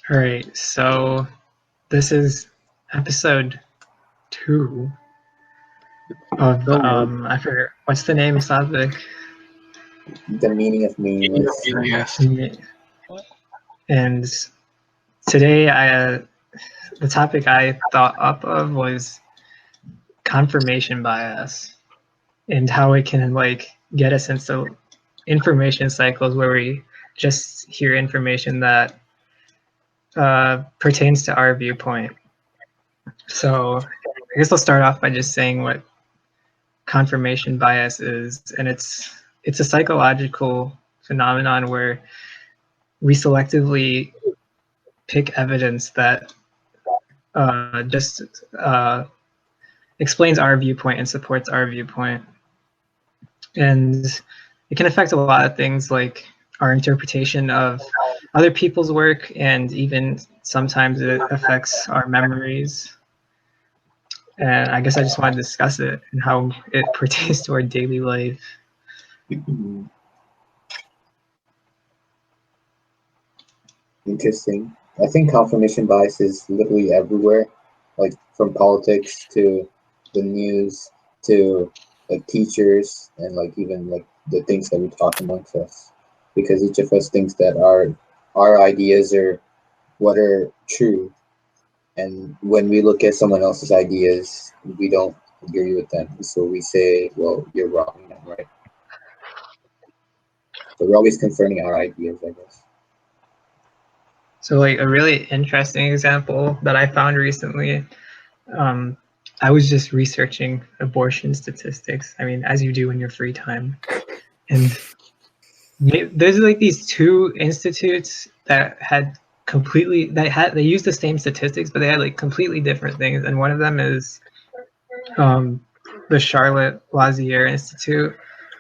All right, so this is episode 2 of Oh, I forget what's the name, Sadvik? the meaning of meaningless. Yes. And today, the topic I thought up of was confirmation bias and how it can get us into information cycles where we just hear information that pertains to our viewpoint. So I guess I'll start off by just saying what confirmation bias is, and it's a psychological phenomenon where we selectively pick evidence that just explains our viewpoint and supports our viewpoint, and it can affect a lot of things like our interpretation of other people's work, and even sometimes it affects our memories. And I guess I just want to discuss it and how it pertains to our daily life. Interesting. I think confirmation bias is literally everywhere, like from politics to the news to like teachers and like even like the things that we talk amongst us, because each of us thinks that our ideas are what are true, and when we look at someone else's ideas, we don't agree with them, so we say, "Well, you're wrong, I'm right." So we're always confirming our ideas, I guess. So like a really interesting example that I found recently, I was just researching abortion statistics. I mean, as you do in your free time. And there's like these two institutes that they used the same statistics, but they had like completely different things. And one of them is the Charlotte Lazier Institute,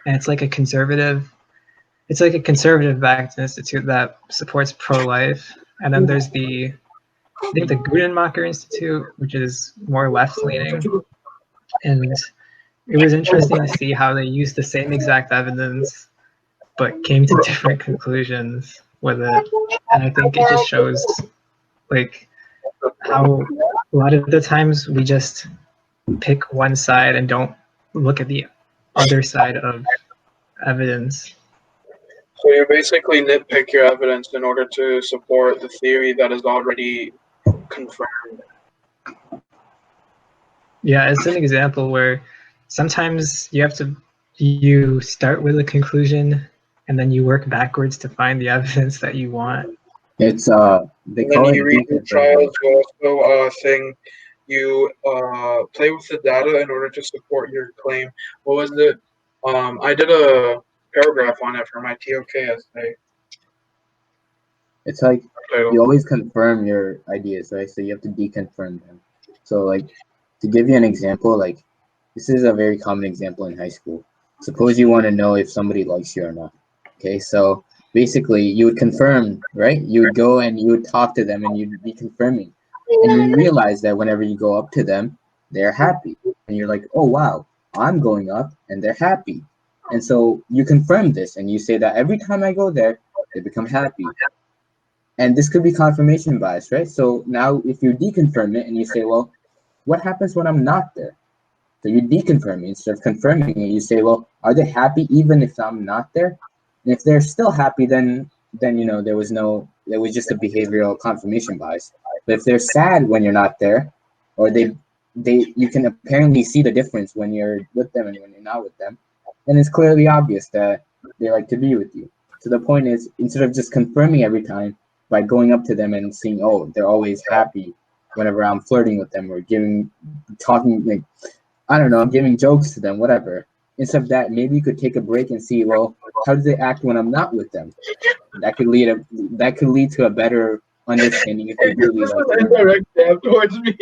and it's like a conservative backed institute that supports pro-life. And then there's I think the Gudenmacher Institute, which is more left-leaning. And it was interesting to see how they used the same exact evidence, but came to different conclusions with it. And I think it just shows like how a lot of the times we just pick one side and don't look at the other side of evidence. So you basically nitpick your evidence in order to support the theory that is already confirmed. Yeah, it's an example where sometimes you start with a conclusion and then you work backwards to find the evidence that you want. It's they And call then it you read the deconfirming. trials, you also saying you play with the data in order to support your claim. What was it? I did a paragraph on it for my TOK essay. It's like you always confirm your ideas, right? So you have to deconfirm them. So like to give you an example, like this is a very common example in high school. Suppose you want to know if somebody likes you or not. Okay, so basically you would confirm, right? You would go and you would talk to them and you'd be confirming. And you realize that whenever you go up to them, they're happy. And you're like, oh wow, I'm going up and they're happy. And so you confirm this and you say that every time I go there, they become happy. And this could be confirmation bias, right? So now if you deconfirm it and you say, well, what happens when I'm not there? So you deconfirm it instead of confirming it. You say, well, are they happy even if I'm not there? And if they're still happy, then you know there was just a behavioral confirmation bias. But if they're sad when you're not there, or you can apparently see the difference when you're with them and when you're not with them, then it's clearly obvious that they like to be with you. So the point is, instead of just confirming every time by going up to them and seeing, oh, they're always happy whenever I'm flirting with them or talking, like, I don't know, I'm giving jokes to them, whatever. Instead of that, maybe you could take a break and see, well, how do they act when I'm not with them? That could lead to a better understanding if you really like them. Indirect jab towards me.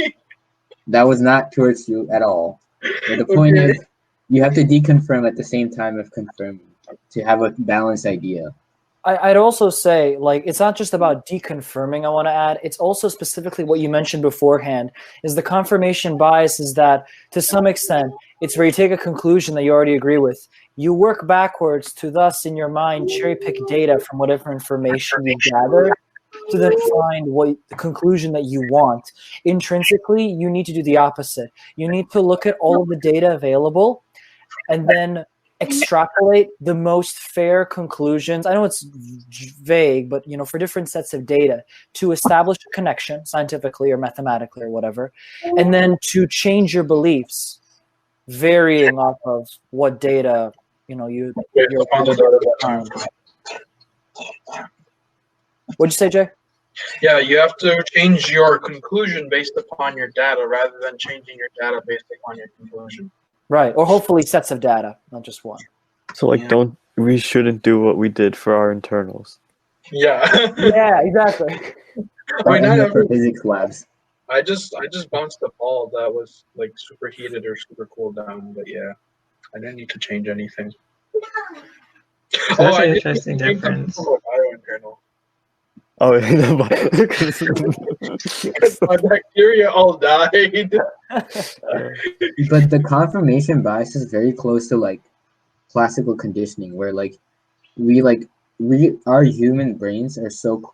That was not towards you at all. But the point is, you have to deconfirm at the same time of confirming to have a balanced idea. I'd also say, like, it's not just about deconfirming, I want to add. It's also specifically what you mentioned beforehand, is the confirmation bias is that, to some extent, it's where you take a conclusion that you already agree with. You work backwards to thus, in your mind, cherry-pick data from whatever information you gather to then find what the conclusion that you want. Intrinsically, you need to do the opposite. You need to look at all of the data available and then extrapolate the most fair conclusions. I know it's vague, but for different sets of data to establish a connection scientifically or mathematically or whatever, and then to change your beliefs varying off of what data you're time. What'd you say, Jay? Yeah, you have to change your conclusion based upon your data rather than changing your data based upon your conclusion. Right, or hopefully sets of data, not just one. So we shouldn't do what we did for our internals. Yeah. Yeah, exactly. I mean, not for physics labs. I just bounced a ball that was like super heated or super cooled down, but yeah, I didn't need to change anything. So that's an interesting difference. Biointernal. Oh, yeah. My bacteria all died. But the confirmation bias is very close to like classical conditioning, where our human brains are so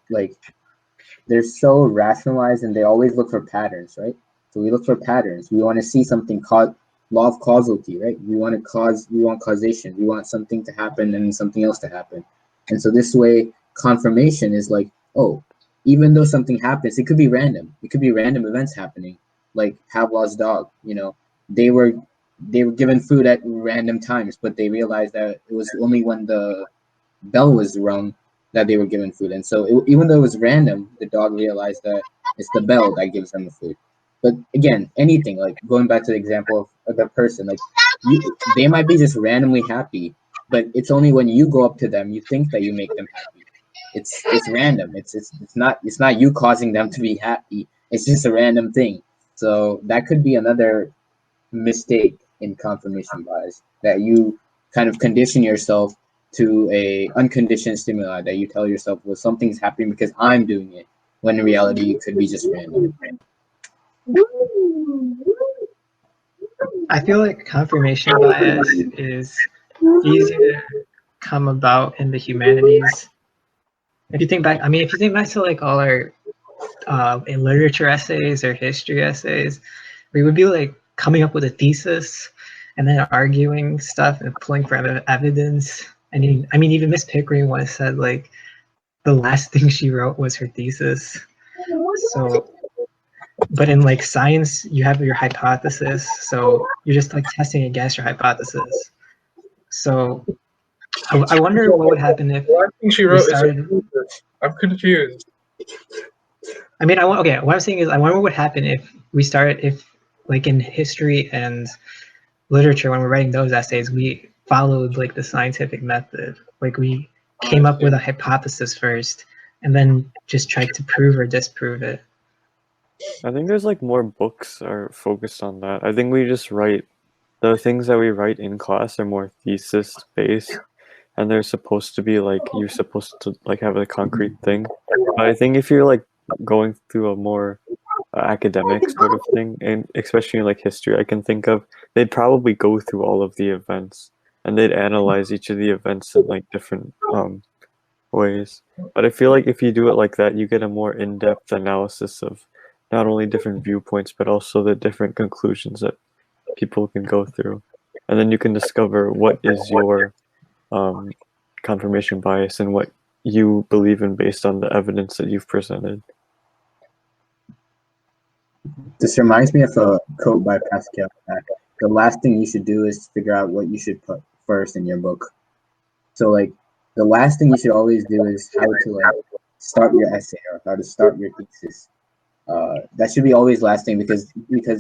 they're so rationalized and they always look for patterns, right? So we look for patterns. We want to see something called law of causality, right? We want causation. We want something to happen and something else to happen. And so this way, confirmation is like, oh, even though something happens, it could be random. It could be random events happening, like Pavlov's dog. They were given food at random times, but they realized that it was only when the bell was rung that they were given food. And so even though it was random, the dog realized that it's the bell that gives them the food. But again, anything, like going back to the example of the person, like they might be just randomly happy, but it's only when you go up to them, you think that you make them happy. It's random. It's not you causing them to be happy. It's just a random thing. So that could be another mistake in confirmation bias, that you kind of condition yourself to a unconditioned stimuli, that you tell yourself, well, something's happening because I'm doing it, when in reality it could be just random. I feel like confirmation bias is easier to come about in the humanities. If you think back to like all our in literature essays or history essays, we would be like coming up with a thesis and then arguing stuff and pulling for evidence. And I mean, even Miss Pickering once said like the last thing she wrote was her thesis. So, but in like science, you have your hypothesis, so you're just like testing against your hypothesis. So I wonder what would happen if the last thing she wrote is I'm confused. I mean, what I'm saying is I wonder what would happen if like in history and literature, when we're writing those essays, we followed like the scientific method. Like we came up with a hypothesis first and then just tried to prove or disprove it. I think there's like more books are focused on that. I think we just write the things that we write in class are more thesis based, and they're supposed to be like you're supposed to like have a concrete thing. But I think if you're like going through a more academic sort of thing, and especially like history, I can think of, they'd probably go through all of the events and they'd analyze each of the events in like different ways. But I feel like if you do it like that, you get a more in-depth analysis of not only different viewpoints, but also the different conclusions that people can go through. And then you can discover what is your confirmation bias and what you believe in based on the evidence that you've presented. This reminds me of a quote by Pascal, that the last thing you should do is figure out what you should put first in your book. So like the last thing you should always do is how to like start your essay or how to start your thesis. That should be always last thing, because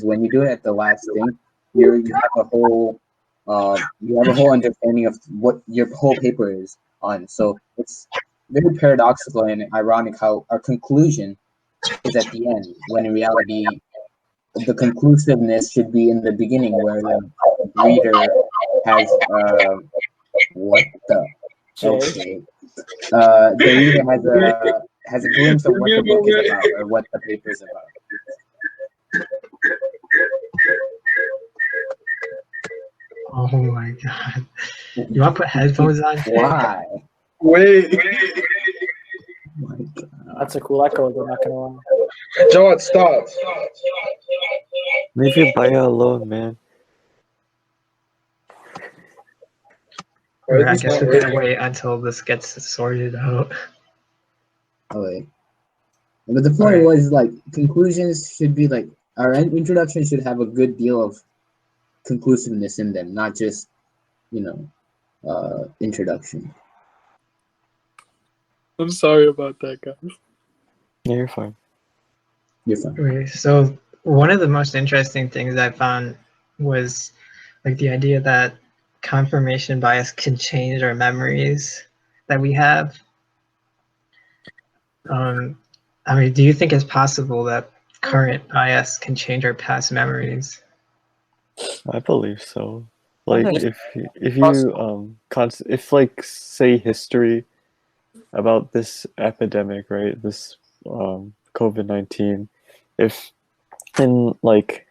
when you do it at the last thing, you have a whole understanding of what your whole paper is on. So it's very paradoxical and ironic how our conclusion is at the end, when in reality the conclusiveness should be in the beginning, where the reader has the reader has a glimpse of what the book is about or what the paper is about. Oh my god! You want to put headphones on? Why? Wait. Oh my god. That's a cool echo. I'm not gonna lie. Jawad, stop. Leave your bio alone, man. Why is I this guess not we're gonna working? wait until this gets sorted out. Oh wait. But the point Alright. was like conclusions should be like our introduction should have a good deal of conclusiveness in them, not just introduction. I'm sorry about that, guys. Yeah, you're fine. You're fine. Okay, so one of the most interesting things I found was like the idea that confirmation bias can change our memories that we have. I mean, do you think it's possible that current bias can change our past memories? I believe so. I Like think if you if like say history about this epidemic, right? This COVID-19, if and like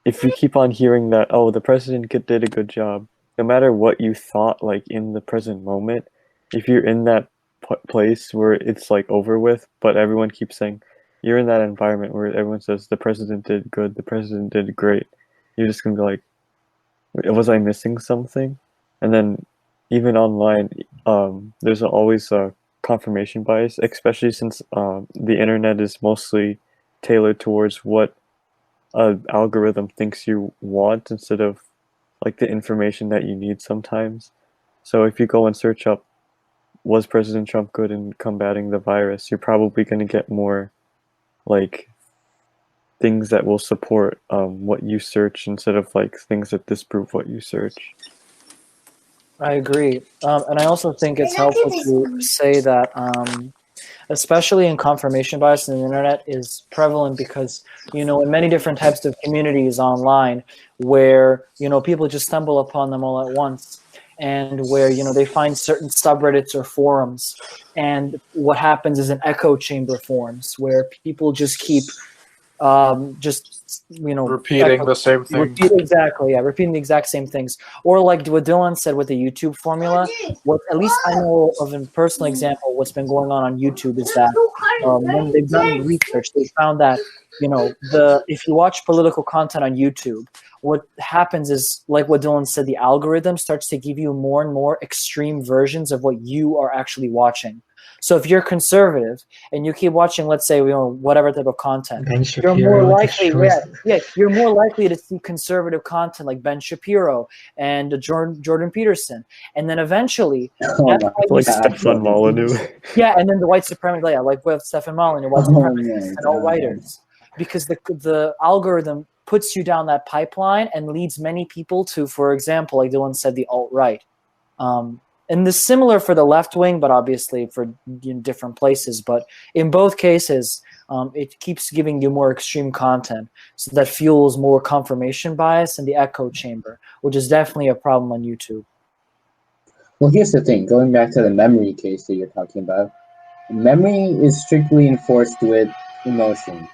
if you keep on hearing that, oh, the president did a good job, no matter what you thought, like in the present moment, if you're in that place where it's like over with, but everyone keeps saying you're in that environment where everyone says the president did good, the president did great, you're just gonna be like, was I missing something? And then even online, there's always a confirmation bias, especially since the internet is mostly tailored towards what an algorithm thinks you want instead of like the information that you need sometimes. So if you go and search up, was President Trump good in combating the virus, you're probably going to get more like things that will support what you search instead of like things that disprove what you search. I agree, and I also think it's helpful to say that, especially in confirmation bias in the internet, is prevalent because in many different types of communities online, where people just stumble upon them all at once, and where they find certain subreddits or forums, and what happens is an echo chamber forms where people just keep Repeating the same thing. repeating the exact same things. Or like what Dylan said with the YouTube formula, what at least I know of a personal example, what's been going on YouTube is that when they've done research, they found that if you watch political content on YouTube, what happens is, like what Dylan said, the algorithm starts to give you more and more extreme versions of what you are actually watching. So if you're conservative and you keep watching, let's say, whatever type of content, Ben you're more Shapiro likely, destroys. you're more likely to see conservative content like Ben Shapiro and Jordan Peterson, and then eventually, Oh my Like God. Stefan Molyneux. and then the white supremacy, like with Stefan Molyneux, white supremacists and alt writers, because the algorithm puts you down that pipeline and leads many people to, for example, like Dylan said, the alt right. And this similar for the left wing, but obviously for different places. But in both cases, it keeps giving you more extreme content, so that fuels more confirmation bias in the echo chamber, which is definitely a problem on YouTube. Well, here's the thing. Going back to the memory case that you're talking about, memory is strictly enforced with emotion,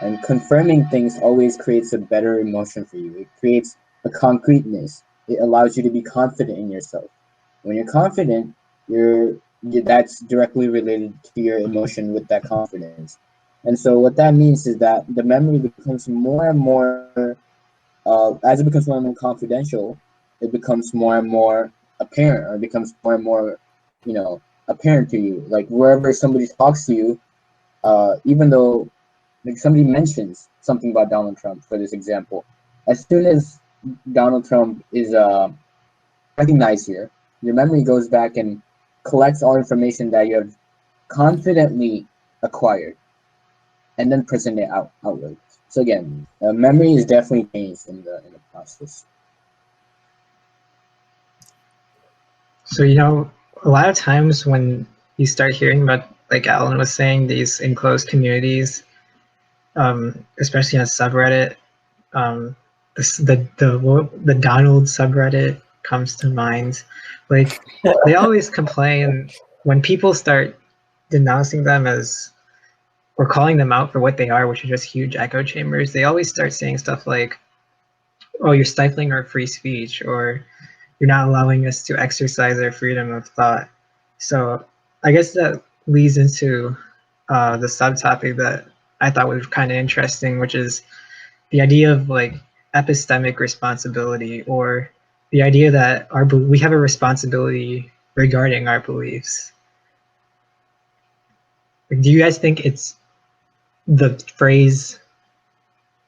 and confirming things always creates a better emotion for you. It creates a concreteness. It allows you to be confident in yourself. When you're confident, that's directly related to your emotion with that confidence. And so what that means is that the memory becomes more and more, as it becomes more and more confidential, it becomes more and more apparent, or it becomes more and more, apparent to you. Like wherever somebody talks to you, even though like somebody mentions something about Donald Trump, for this example, as soon as Donald Trump is recognized here, your memory goes back and collects all information that you have confidently acquired, and then present it outward. So again, memory is definitely changed in the process. So a lot of times when you start hearing about, like Alan was saying, these enclosed communities, especially on subreddit, the Donald subreddit comes to mind. Like they always complain when people start denouncing them as, or calling them out for what they are, which are just huge echo chambers. They always start saying stuff like, "Oh, you're stifling our free speech," or "You're not allowing us to exercise our freedom of thought." So I guess that leads into the subtopic that I thought was kind of interesting, which is the idea of like epistemic responsibility, or the idea that we have a responsibility regarding our beliefs. Like, do you guys think it's the phrase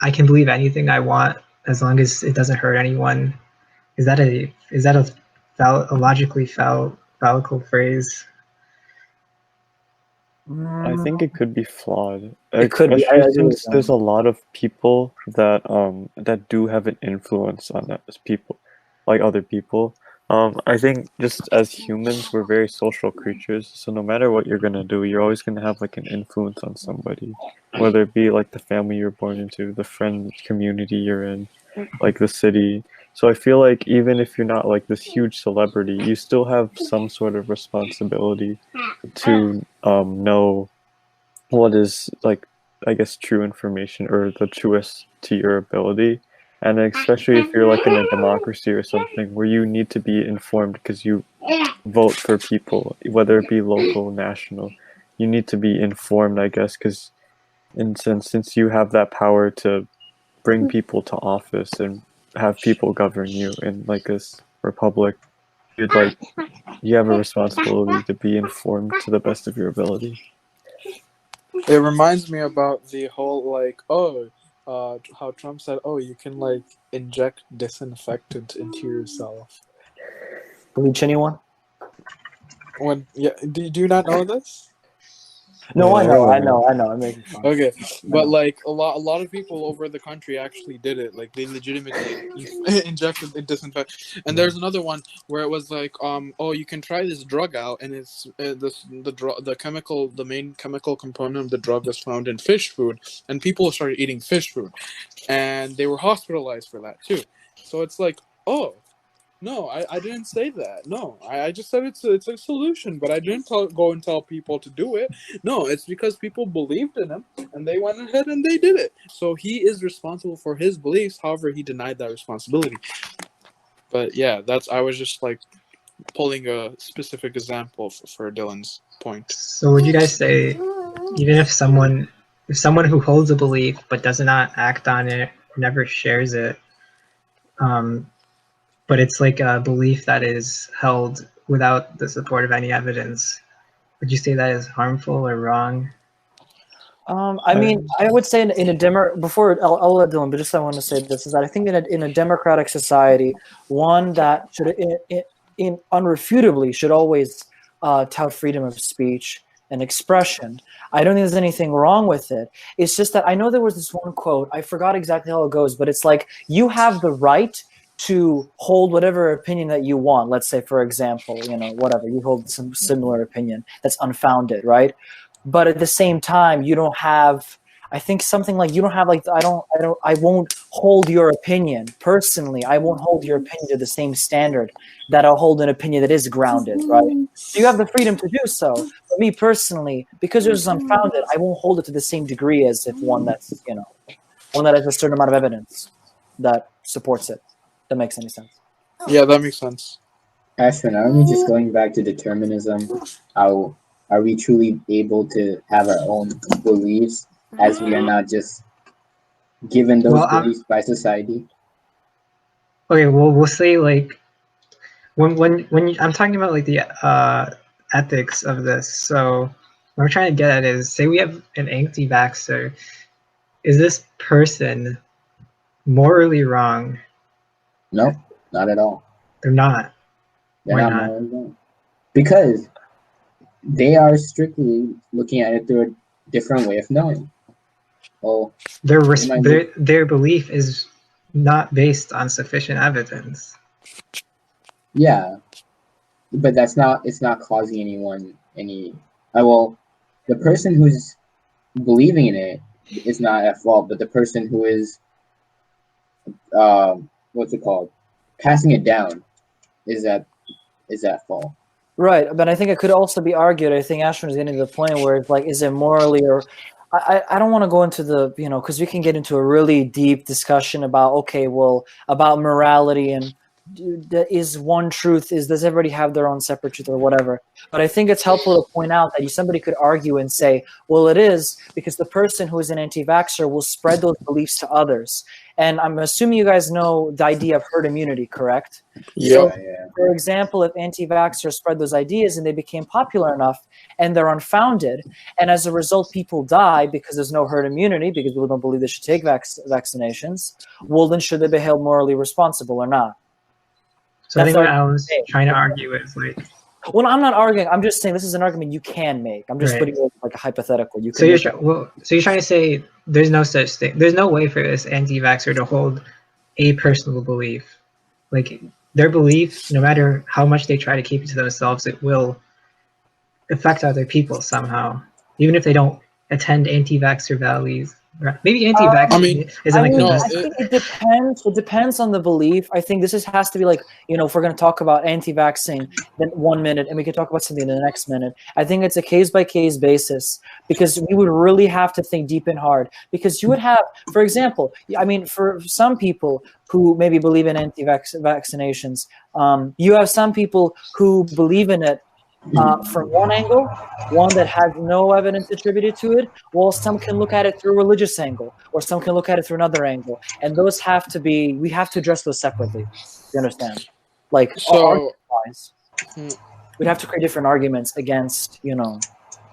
"I can believe anything I want as long as it doesn't hurt anyone"? Is that a logically phallical phrase? I think it could be flawed, It could be. especially I agree with since there's a lot of people that do have an influence on that as people, like other people. I think just as humans, we're very social creatures. So no matter what you're gonna do, you're always gonna have like an influence on somebody, whether it be like the family you're born into, the friend community you're in, like the city. So I feel like even if you're not like this huge celebrity, you still have some sort of responsibility to know what is like, I guess, true information or the truest to your ability. And especially if you're like in a democracy or something where you need to be informed because you vote for people, whether it be local, national, you need to be informed, I guess, because since you have that power to bring people to office and have people govern you in like this republic, you'd like you have a responsibility to be informed to the best of your ability. It reminds me about the whole like, how Trump said, you can like inject disinfectant into yourself. Bleach anyone? Do you not know this? No, I know. I'm making fun. Okay, but like a lot of people over the country actually did it. Like they legitimately injected the disinfectant. And there's another one where it was like, you can try this drug out, and it's the main chemical component of the drug was found in fish food, and people started eating fish food, and they were hospitalized for that too. So it's like, no, I didn't say that. No, I just said it's a solution, but I didn't go and tell people to do it. No, it's because people believed in him, and they went ahead and they did it. So he is responsible for his beliefs. However, he denied that responsibility. But yeah, I was just like pulling a specific example for Dylan's point. So would you guys say, even if someone who holds a belief but does not act on it, never shares it, but it's like a belief that is held without the support of any evidence, would you say that is harmful or wrong? I mean, I would say in a before I'll let Dylan, but just I want to say this is that I think in a democratic society, one that should unrefutably should always tout freedom of speech and expression. I don't think there's anything wrong with it. It's just that I know there was this one quote, I forgot exactly how it goes, but it's like, you have the right to hold whatever opinion that you want. Let's say, for example, whatever, you hold some similar opinion that's unfounded, right? But at the same time, you don't have, I think something like, you don't have like, I won't hold your opinion personally. I won't hold your opinion to the same standard that I'll hold an opinion that is grounded, right? So you have the freedom to do so. But me personally, because it was unfounded, I won't hold it to the same degree as if one that's, one that has a certain amount of evidence that supports it. That makes any sense. Yeah, that makes sense. Ashwin, aren't we just going back to determinism? How are we truly able to have our own beliefs as we are not just given those beliefs by society? Okay, well, we'll say like when I'm talking about like the ethics of this. So what I'm trying to get at is, say we have an anti-vaxxer. Is this person morally wrong? No, not at all. They're not. Why not? Morally wrong? Because they are strictly looking at it through a different way of knowing. Their belief is not based on sufficient evidence. Yeah, but it's not causing anyone any. The person who's believing in it is not at fault, but the person who is, what's it called, passing it down, is at fault. Right, but I think it could also be argued. I think Ashwin is getting to the point where it's like, is it morally or I don't want to go into the, because we can get into a really deep discussion about, about morality and is one truth, does everybody have their own separate truth or whatever. But I think it's helpful to point out that somebody could argue and say, well, it is because the person who is an anti-vaxxer will spread those beliefs to others. And I'm assuming you guys know the idea of herd immunity, correct? Yeah. So, for example, if anti-vaxxers spread those ideas and they became popular enough and they're unfounded, and as a result people die because there's no herd immunity, because people don't believe they should take vaccinations, well, then should they be held morally responsible or not? So I think what Alan's trying to argue is like... Well, I'm not arguing. I'm just saying this is an argument you can make. I'm just putting it like a hypothetical. So you're trying to say there's no such thing. There's no way for this anti-vaxxer to hold a personal belief. Like their belief, no matter how much they try to keep it to themselves, it will affect other people somehow, even if they don't attend anti-vaxxer rallies. Maybe anti-vaxxer isn't like the best. I think it depends. It depends on the belief. I think this has to be like, if we're going to talk about anti-vaxxing, then 1 minute, and we can talk about something in the next minute. I think it's a case-by-case basis, because we would really have to think deep and hard. Because you would have, for example, for some people who maybe believe in anti-vaccinations, you have some people who believe in it from one angle, one that has no evidence attributed to it, while some can look at it through a religious angle, or some can look at it through another angle. And those we have to address those separately. You understand? Like, we'd have to create different arguments against,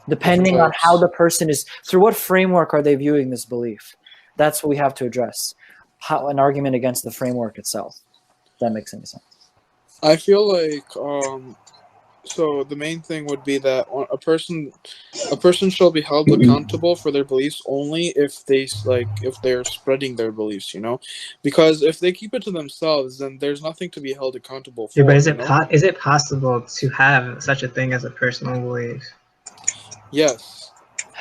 depending on how the person is, through what framework are they viewing this belief. That's what we have to address. How an argument against the framework itself. If that makes any sense. I feel like, so the main thing would be that a person shall be held accountable for their beliefs only if they're spreading their beliefs, because if they keep it to themselves, then there's nothing to be held accountable for. Yeah, but is it possible to have such a thing as a personal belief? Yes.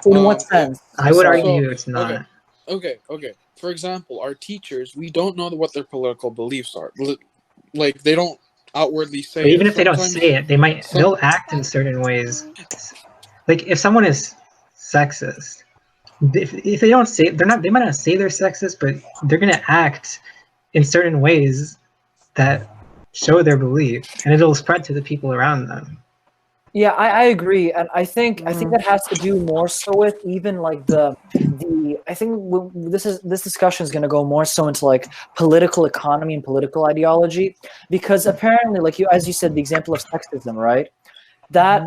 In what sense? I would argue it's not. Okay. For example, our teachers, we don't know what their political beliefs are. Like they don't outwardly say but even if they don't say it, they'll act in certain ways. Like if someone is sexist, if they don't say they might not say they're sexist, but they're gonna act in certain ways that show their belief, and it'll spread to the people around them. Yeah, I agree, and I think that has to do more so with even like the I think this discussion is going to go more so into like political economy and political ideology, because apparently, like as you said, the example of sexism, right? That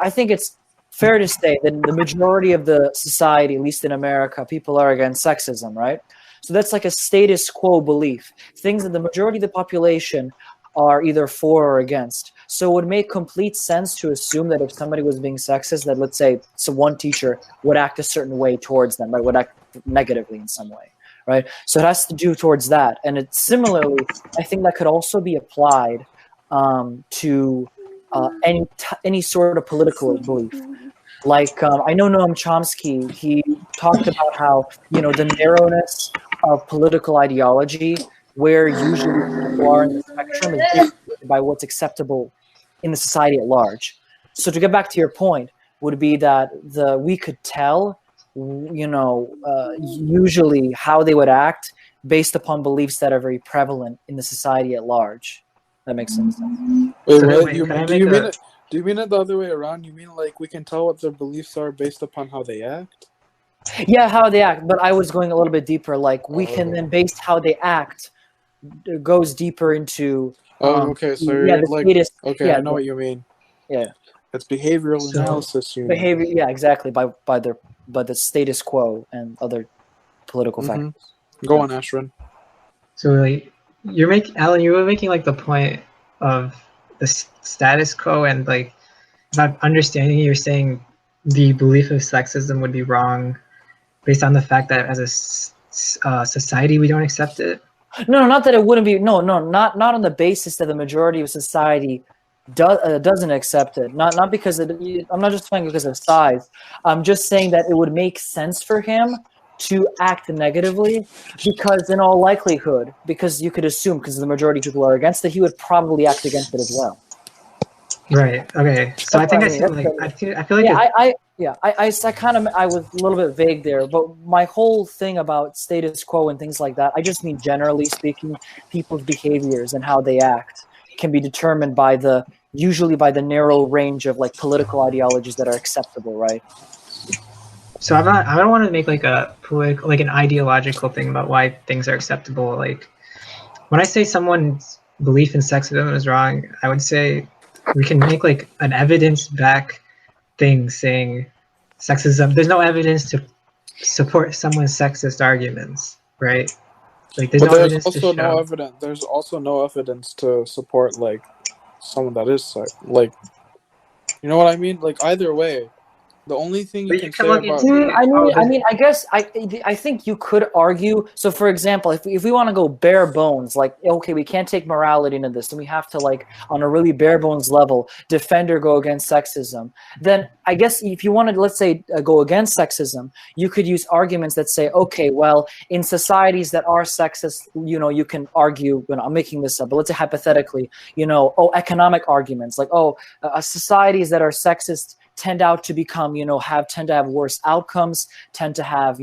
I think it's fair to say that the majority of the society, at least in America, people are against sexism, right? So that's like a status quo belief, things that the majority of the population are either for or against. So it would make complete sense to assume that if somebody was being sexist, that let's say one teacher would act a certain way towards them, right? Would act negatively in some way, right? So it has to do towards that. And it's similarly, I think that could also be applied to any sort of political belief. Like I know Noam Chomsky, he talked about how, the narrowness of political ideology, where usually people are in the spectrum, is dictated by what's acceptable in the society at large. So to get back to your point, would be that we could tell, usually how they would act based upon beliefs that are very prevalent in the society at large. That makes sense. Wait, what? Do you mean it the other way around? You mean like we can tell what their beliefs are based upon how they act? Yeah, how they act. But I was going a little bit deeper. Like we can then base how they act goes deeper into. Okay. So I know what you mean. Yeah. It's behavioral analysis. Behavior. Yeah, exactly. By the status quo and other political factors. Go on, Ashwin. So like Alan, you were making like the point of the status quo, and like if I'm understanding you're saying the belief of sexism would be wrong based on the fact that as a society we don't accept it. No, not that it wouldn't be. No, not on the basis that the majority of society doesn't accept it. Not because I'm not just saying because of size. I'm just saying that it would make sense for him to act negatively, because in all likelihood, because you could assume, because the majority of people are against it, he would probably act against it as well. Right. Okay. So I That's think what I I mean. see. Like I feel like I was a little bit vague there, but my whole thing about status quo and things like that, I just mean generally speaking, people's behaviors and how they act can be determined by usually by the narrow range of like political ideologies that are acceptable, right? So I don't want to make like a political, like an ideological thing about why things are acceptable. Like when I say someone's belief in sexism is wrong, I would say we can make like an evidence-backed thing saying sexism. There's no evidence to support someone's sexist arguments, right? Like there's But no evidence to show. there's also no evidence to support like someone that is like, you know what I mean? Like either way, the only thing you But you can can say look about into I guess I think you could argue. So, for example, if we want to go bare bones, like okay, we can't take morality into this, and we have to like on a really bare bones level defend or go against sexism. Then I guess if you wanted, let's say, go against sexism, you could use arguments that say, okay, well, in societies that are sexist, you can argue. I'm making this up, but let's say hypothetically, economic arguments like, societies that are sexist tend out to become, tend to have worse outcomes, tend to have,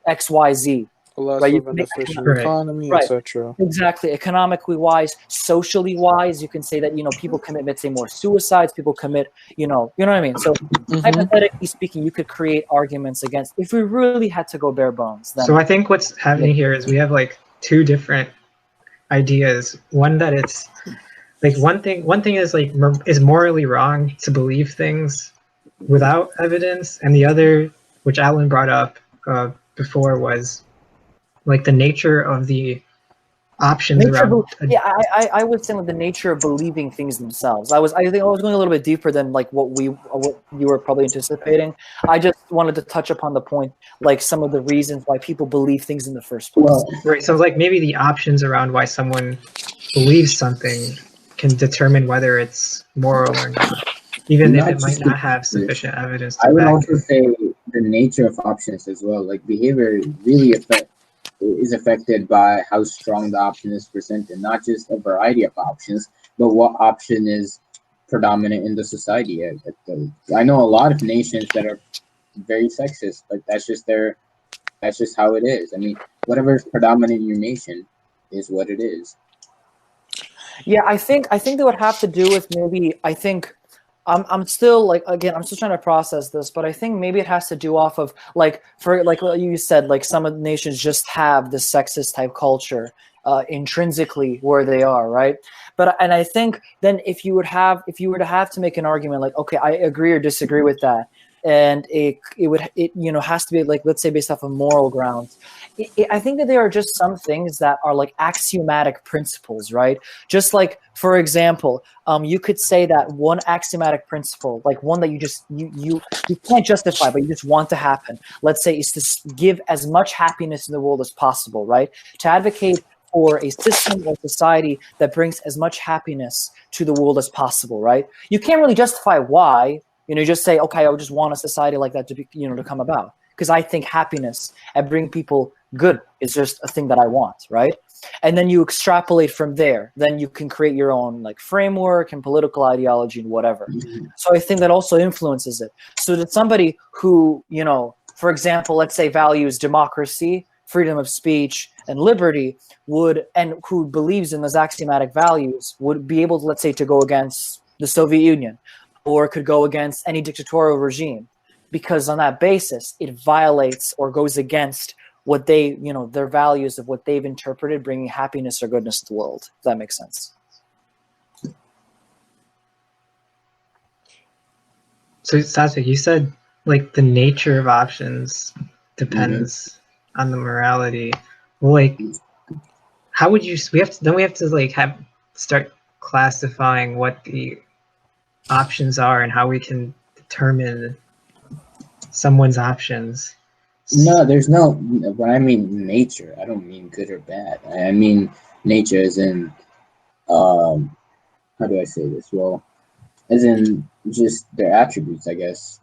XYZ. less Right? of an efficient Right. economy, Right. etc. Exactly. Economically wise, socially wise, you can say that, people commit, let's say, more suicides, people commit, you know what I mean? So hypothetically speaking, you could create arguments against, if we really had to go bare bones, then. So I think what's happening here is we have like two different ideas. One that it's like one thing is like is morally wrong to believe things without evidence, and the other, which Alan brought up before, was like the nature of the options around. I was saying the nature of believing things themselves. I think I was going a little bit deeper than like what you were probably anticipating. I just wanted to touch upon the point, like some of the reasons why people believe things in the first place. Well, Right. So like maybe the options around why someone believes something can determine whether it's moral or not, even if not it might just not have this. sufficient evidence I to would back also it. say the nature of options as well. Like behavior really is affected by how strong the option is presented, not just a variety of options, but what option is predominant in the society. I know a lot of nations that are very sexist, but that's just how it is. I mean, whatever is predominant in your nation is what it is. Yeah, I think that would have to do with maybe I'm still like, again, I'm still trying to process this, but I think maybe it has to do off of like, for like what you said, like some of the nations just have this sexist type culture intrinsically where they are, right? And I think then if you were to have to make an argument like, okay, I agree or disagree with that, and it has to be like, let's say, based off of moral grounds. I think that there are just some things that are like axiomatic principles, right? Just like, for example, you could say that one axiomatic principle, like one that you can't justify, but you just want to happen. Let's say is to give as much happiness in the world as possible, right? To advocate for a system or society that brings as much happiness to the world as possible, right? You can't really justify why. You just say, okay, I just want a society like that to be, to come about, because I think happiness and bring people good is just a thing that I want, right? And then you extrapolate from there. Then you can create your own like framework and political ideology and whatever. So I think that also influences it. So that somebody who, for example, let's say values democracy, freedom of speech, and liberty and who believes in those axiomatic values would be able to, let's say, to go against the Soviet Union, or could go against any dictatorial regime, because on that basis, it violates or goes against what they, their values of what they've interpreted, bringing happiness or goodness to the world. If that makes sense. So Sasha, you said like the nature of options depends on the morality. Well, like, how would you? We have to like start classifying what the options are and how we can determine someone's options. No, there's no. When I mean nature, I don't mean good or bad. I mean nature as in, how do I say this? Well, as in just their attributes, I guess.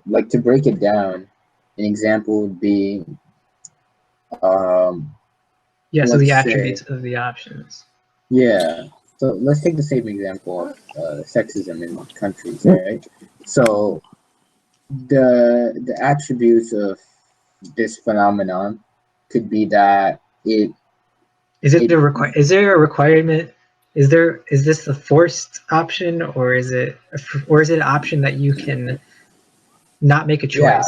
Like to break it down, an example would be, so the attributes of the options. Yeah. So let's take the same example of sexism in countries, right? So the attributes of this phenomenon could be that is there a requirement? Is this a forced option, or is it an option that you can not make a choice? Yeah,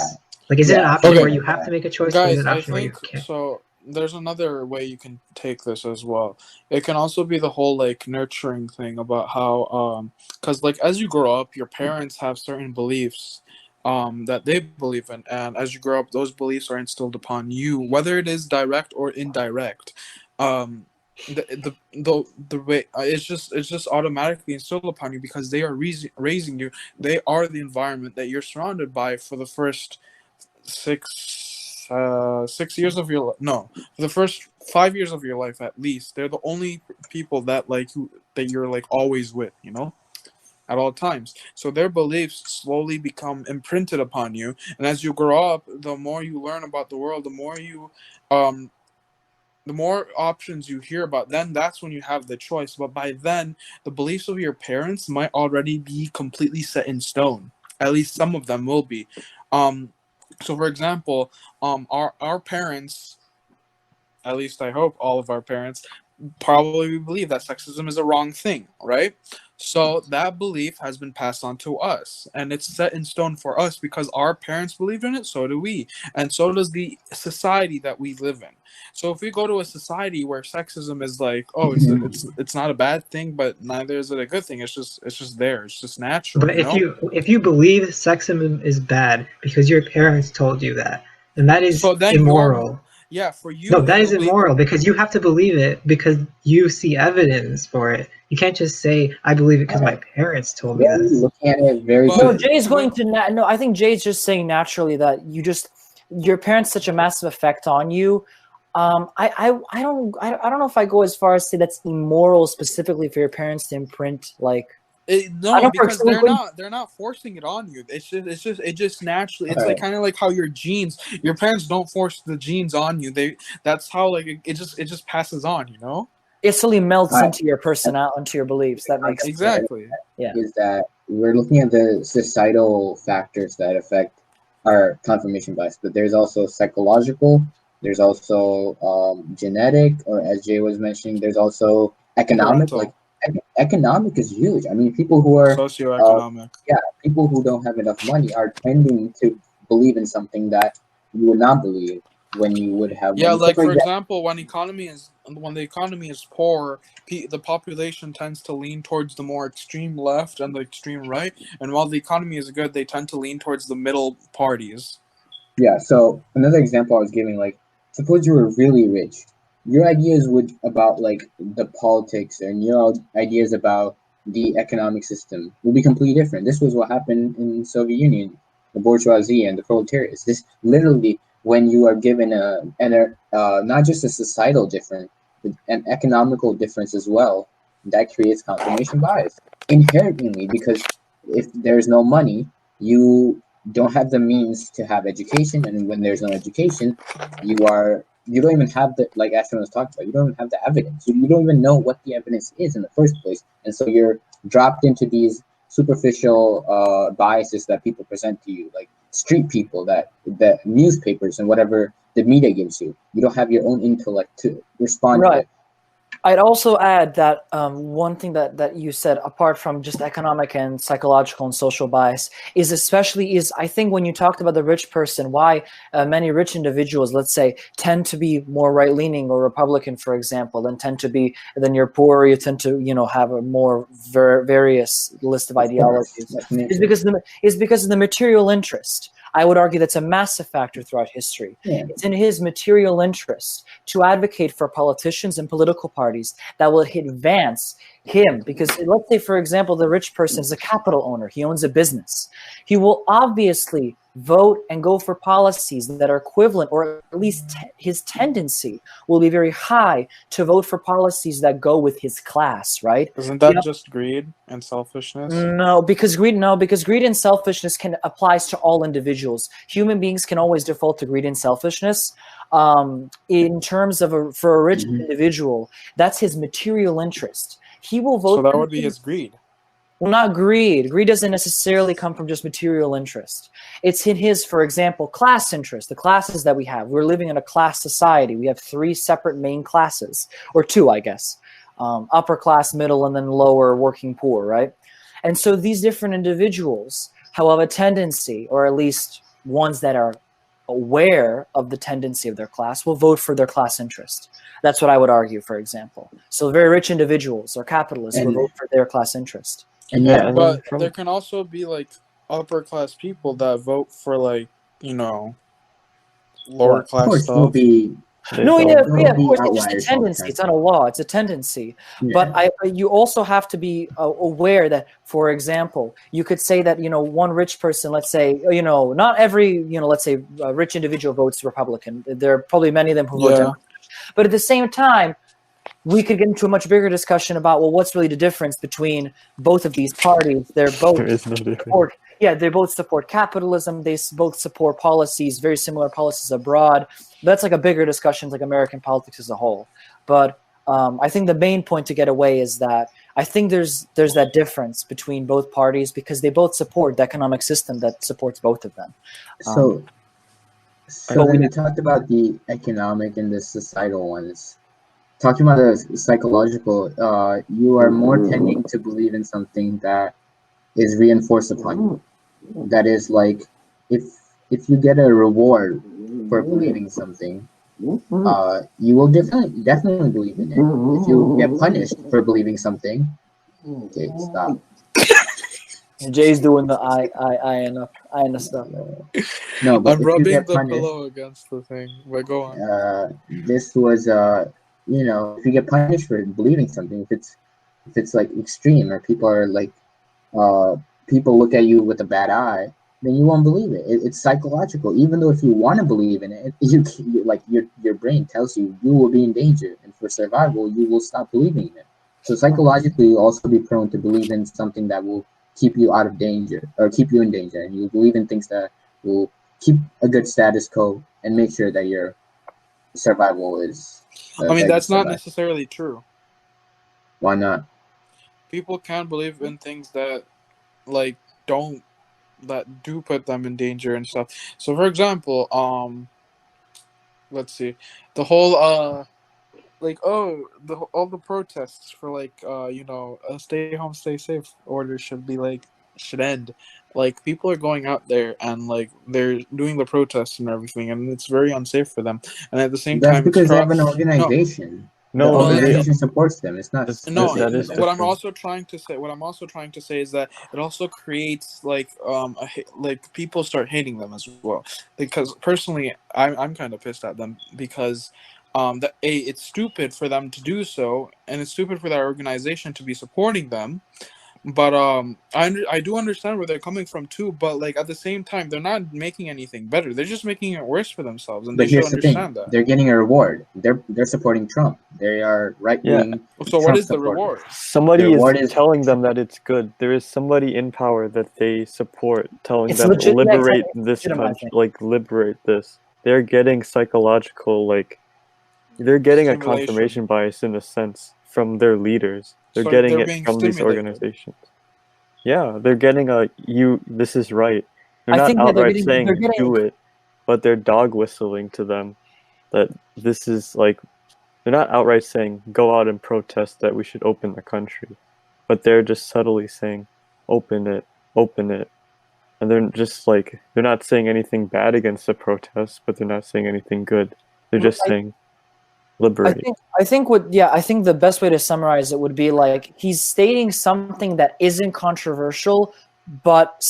Like, is it an option Okay. where you have to make a choice, or is it Guys, an I option where you think can't? so. There's another way you can take this as well. It can also be the whole like nurturing thing about how because like as you grow up, your parents have certain beliefs that they believe in, and as you grow up, those beliefs are instilled upon you, whether it is direct or indirect. Um, the way it's just automatically instilled upon you because they are raising you. They are the environment that you're surrounded by for the first 6 years of your no for the first 5 years of your life at least. They're the only people that like you that you're like always with, at all times. So their beliefs slowly become imprinted upon you, and as you grow up, the more you learn about the world, um the more options you hear about, then that's when you have the choice. But by then, the beliefs of your parents might already be completely set in stone. At least some of them will be. So for example, our parents, at least I hope all of our parents, probably believe that sexism is a wrong thing, right? So that belief has been passed on to us, and it's set in stone for us because our parents believed in it, so do we, and so does the society that we live in. So if we go to a society where sexism is like, oh, it's not a bad thing, but neither is it a good thing. It's just there. It's just natural, But if you believe sexism is bad because your parents told you that, then that is So then immoral. for No, you, that is you'll be. immoral because you have to believe it because you see evidence for it. You can't just say, I believe it because my parents told me yeah, this. looking at it very But- No, simply. Jay's going to no. I think Jay's just saying naturally that your parents such a massive effect on you. I don't know if I go as far as to say that's immoral specifically for your parents to imprint like. I No, don't because personally they're not forcing it on you. It just naturally. It's Alright. like kind of like how your genes. Your parents don't force the genes on you. That's how like it just passes on. It slowly melts Alright. into your personality, into your beliefs. That makes sense. Exactly. Yeah. Is that we're looking at the societal factors that affect our confirmation bias, but there's also psychological, there's also genetic, or as Jay was mentioning, there's also economic. Parental. Like economic is huge. I mean, people who are Socioeconomic. people who don't have enough money are tending to believe in something that you would not believe when you would have Yeah, money. So like for example, example, when the economy is poor, the population tends to lean towards the more extreme left and the extreme right, and while the economy is good, they tend to lean towards the middle parties. yeah, so another example I was giving, like, suppose you were really rich. Your ideas would about like the politics and your ideas about the economic system will be completely different. This was what happened in Soviet Union, the bourgeoisie and the proletariats. This literally when you are given not just a societal difference, but an economical difference as well, that creates confirmation bias inherently because if there's no money, you don't have the means to have education, and when there's no education, you don't even have the, like Ashton was talking about, you don't even have the evidence. You don't even know what the evidence is in the first place, and so you're dropped into these superficial biases that people present to you, like street people, that newspapers and whatever the media gives you. You don't have your own intellect to respond to Right. it. I'd also add that one thing that you said, apart from just economic and psychological and social bias, is I think when you talked about the rich person, why many rich individuals, let's say, tend to be more right leaning or Republican, for example, than you're poor, you tend to have a more various list of ideologies, is because of the material interest. I would argue that's a massive factor throughout history. Yeah. It's in his material interest to advocate for politicians and political parties that will advance him. Because let's say, for example, the rich person is a capital owner. He owns a business. He will obviously vote and go for policies that are equivalent, or at least his tendency will be very high to vote for policies that go with his class, right? Isn't that just greed and selfishness? No, because greed and selfishness applies to all individuals. Human beings can always default to greed and selfishness. In terms of for a rich individual, that's his material interest. he will vote. So that would be his greed. Well, not greed. Greed doesn't necessarily come from just material interest. It's in his, for example, class interest, the classes that we have. We're living in a class society. We have 3 separate main classes, or 2, I guess. Upper class, middle, and then lower working poor, right? And so these different individuals have a tendency, or at least ones that are aware of the tendency of their class, will vote for their class interest. That's what I would argue, for example. So very rich individuals or capitalists will vote for their class interest. And yeah, but there can also be like upper class people that vote for like, you know, lower class of course, stuff. there'll be No, yeah, of course. It's just a outliers all the tendency. time. It's not a law. It's a tendency. Yeah. But you also have to be aware that, for example, you could say that, you know, one rich person, let's say, you know, not every, you know, let's say a rich individual votes Republican. There are probably many of them who vote Democrat. But at the same time, we could get into a much bigger discussion about, well, what's really the difference between both of these parties? They're both There is no difference. they both support capitalism. They both support policies, very similar policies abroad. That's like a bigger discussion, like American politics as a whole. But I think the main point to get away is that I think there's that difference between both parties because they both support the economic system that supports both of them. So when you talked about the economic and the societal ones, talking about the psychological, you are more tending to believe in something that is reinforced upon you. That is like, if you get a reward for believing something, you will definitely believe in it. If you get punished for believing something, okay, stop. Jay's doing the eye and the stuff. No, but I'm rubbing the pillow against the thing. But go on. This was you know, if you get punished for believing something, if it's like extreme, or people are like people look at you with a bad eye, then you won't believe it. It's psychological. Even though if you want to believe in it, you like your brain tells you will be in danger, and for survival, you will stop believing in it. So psychologically, you'll also be prone to believe in something that will keep you out of danger or keep you in danger, and you believe in things that will keep a good status quo and make sure that your survival is. I mean, that's not necessarily true. Why not? People can believe in things that do put them in danger and stuff. So, for example, let's see, the whole all the protests for you know, a stay home, stay safe order should end. Like, people are going out there and like they're doing the protests and everything, and it's very unsafe for them. And at the same time, that's because they have an organization. No, the organization supports them. It's not. What I'm also trying to say is that it also creates like people start hating them as well. Because personally, I'm kind of pissed at them because it's stupid for them to do so, and it's stupid for that organization to be supporting them. But I do understand where they're coming from too. But like at the same time, they're not making anything better. They're just making it worse for themselves, and they should understand that. They're getting a reward. They're supporting Trump. They are right wing. Yeah. So what is the reward? Somebody is telling them that it's good. There is somebody in power that they support, telling them liberate this country, like liberate this. They're getting psychological, like they're getting a confirmation bias in a sense from their leaders. They're getting it from these organizations. Yeah, they're getting this is right. They're not outright saying do it, but they're dog whistling to them that this is like, they're not outright saying go out and protest that we should open the country, but they're just subtly saying open it. And they're just like, they're not saying anything bad against the protests, but they're not saying anything good. They're just saying liberate. I think the best way to summarize it would be like he's stating something that isn't controversial, but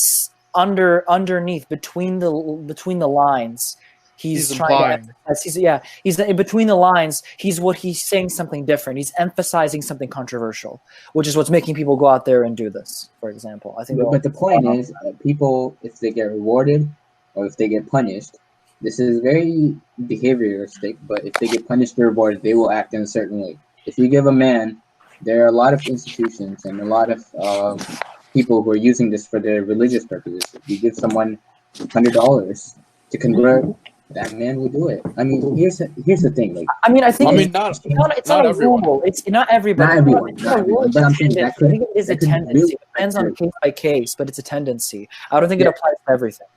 underneath between the lines, he's trying to emphasize, he's in between the lines. He's saying something different. He's emphasizing something controversial, which is what's making people go out there and do this. For example, I think. But the point is, people, if they get rewarded or if they get punished. This is very behavioristic, but if they get punished or rewarded, they will act in a certain way. If you give a man, there are a lot of institutions and a lot of people who are using this for their religious purposes. If you give someone $100 to convert that man will do it. I mean, here's the thing. Like, I mean, I think I mean, it's not not a everyone. rule. It's not everybody. not everyone, It's not a rule. but I'm It's a saying that tendency. I could think it is a really tendency. It depends on affect case by case, but it's a tendency. I don't think it Yeah. applies to everything.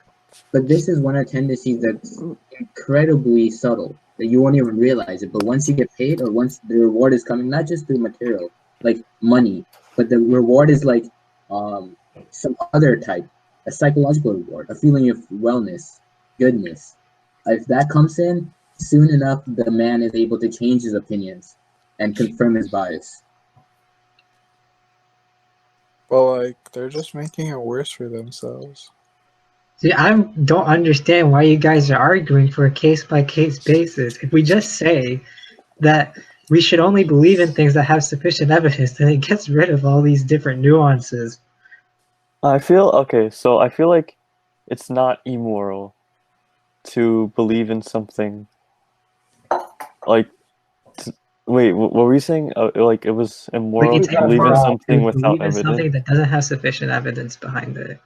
But this is one of the tendencies that's incredibly subtle that you won't even realize it. But once you get paid, or once the reward is coming, not just through material, like money, but the reward is like some other type, a psychological reward, a feeling of wellness, goodness. If that comes in, soon enough, the man is able to change his opinions and confirm his bias. But like, they're just making it worse for themselves. See, I don't understand why you guys are arguing for a case-by-case basis. If we just say that we should only believe in things that have sufficient evidence, then it gets rid of all these different nuances. I feel like it's not immoral to believe in something. Like, wait, what were you saying? Like, it was immoral It's to believe in immoral something to without believe in evidence. something that doesn't have sufficient evidence behind it.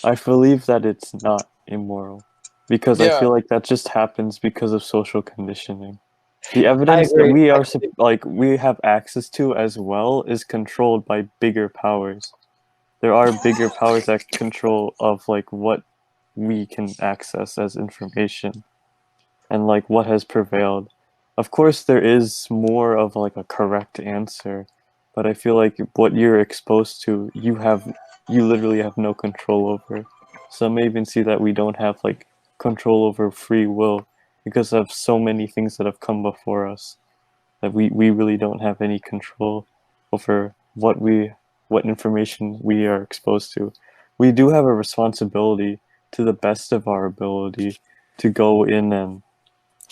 I believe that it's not immoral because I feel like that just happens because of social conditioning. The evidence that we have access to as well is controlled by bigger powers. There are bigger powers that control of like what we can access as information and like what has prevailed. Of course there is more of like a correct answer, but I feel like what you're exposed to, you literally have no control over. Some may even see that we don't have like control over free will because of so many things that have come before us that we really don't have any control over what information we are exposed to. We do have a responsibility to the best of our ability to go in and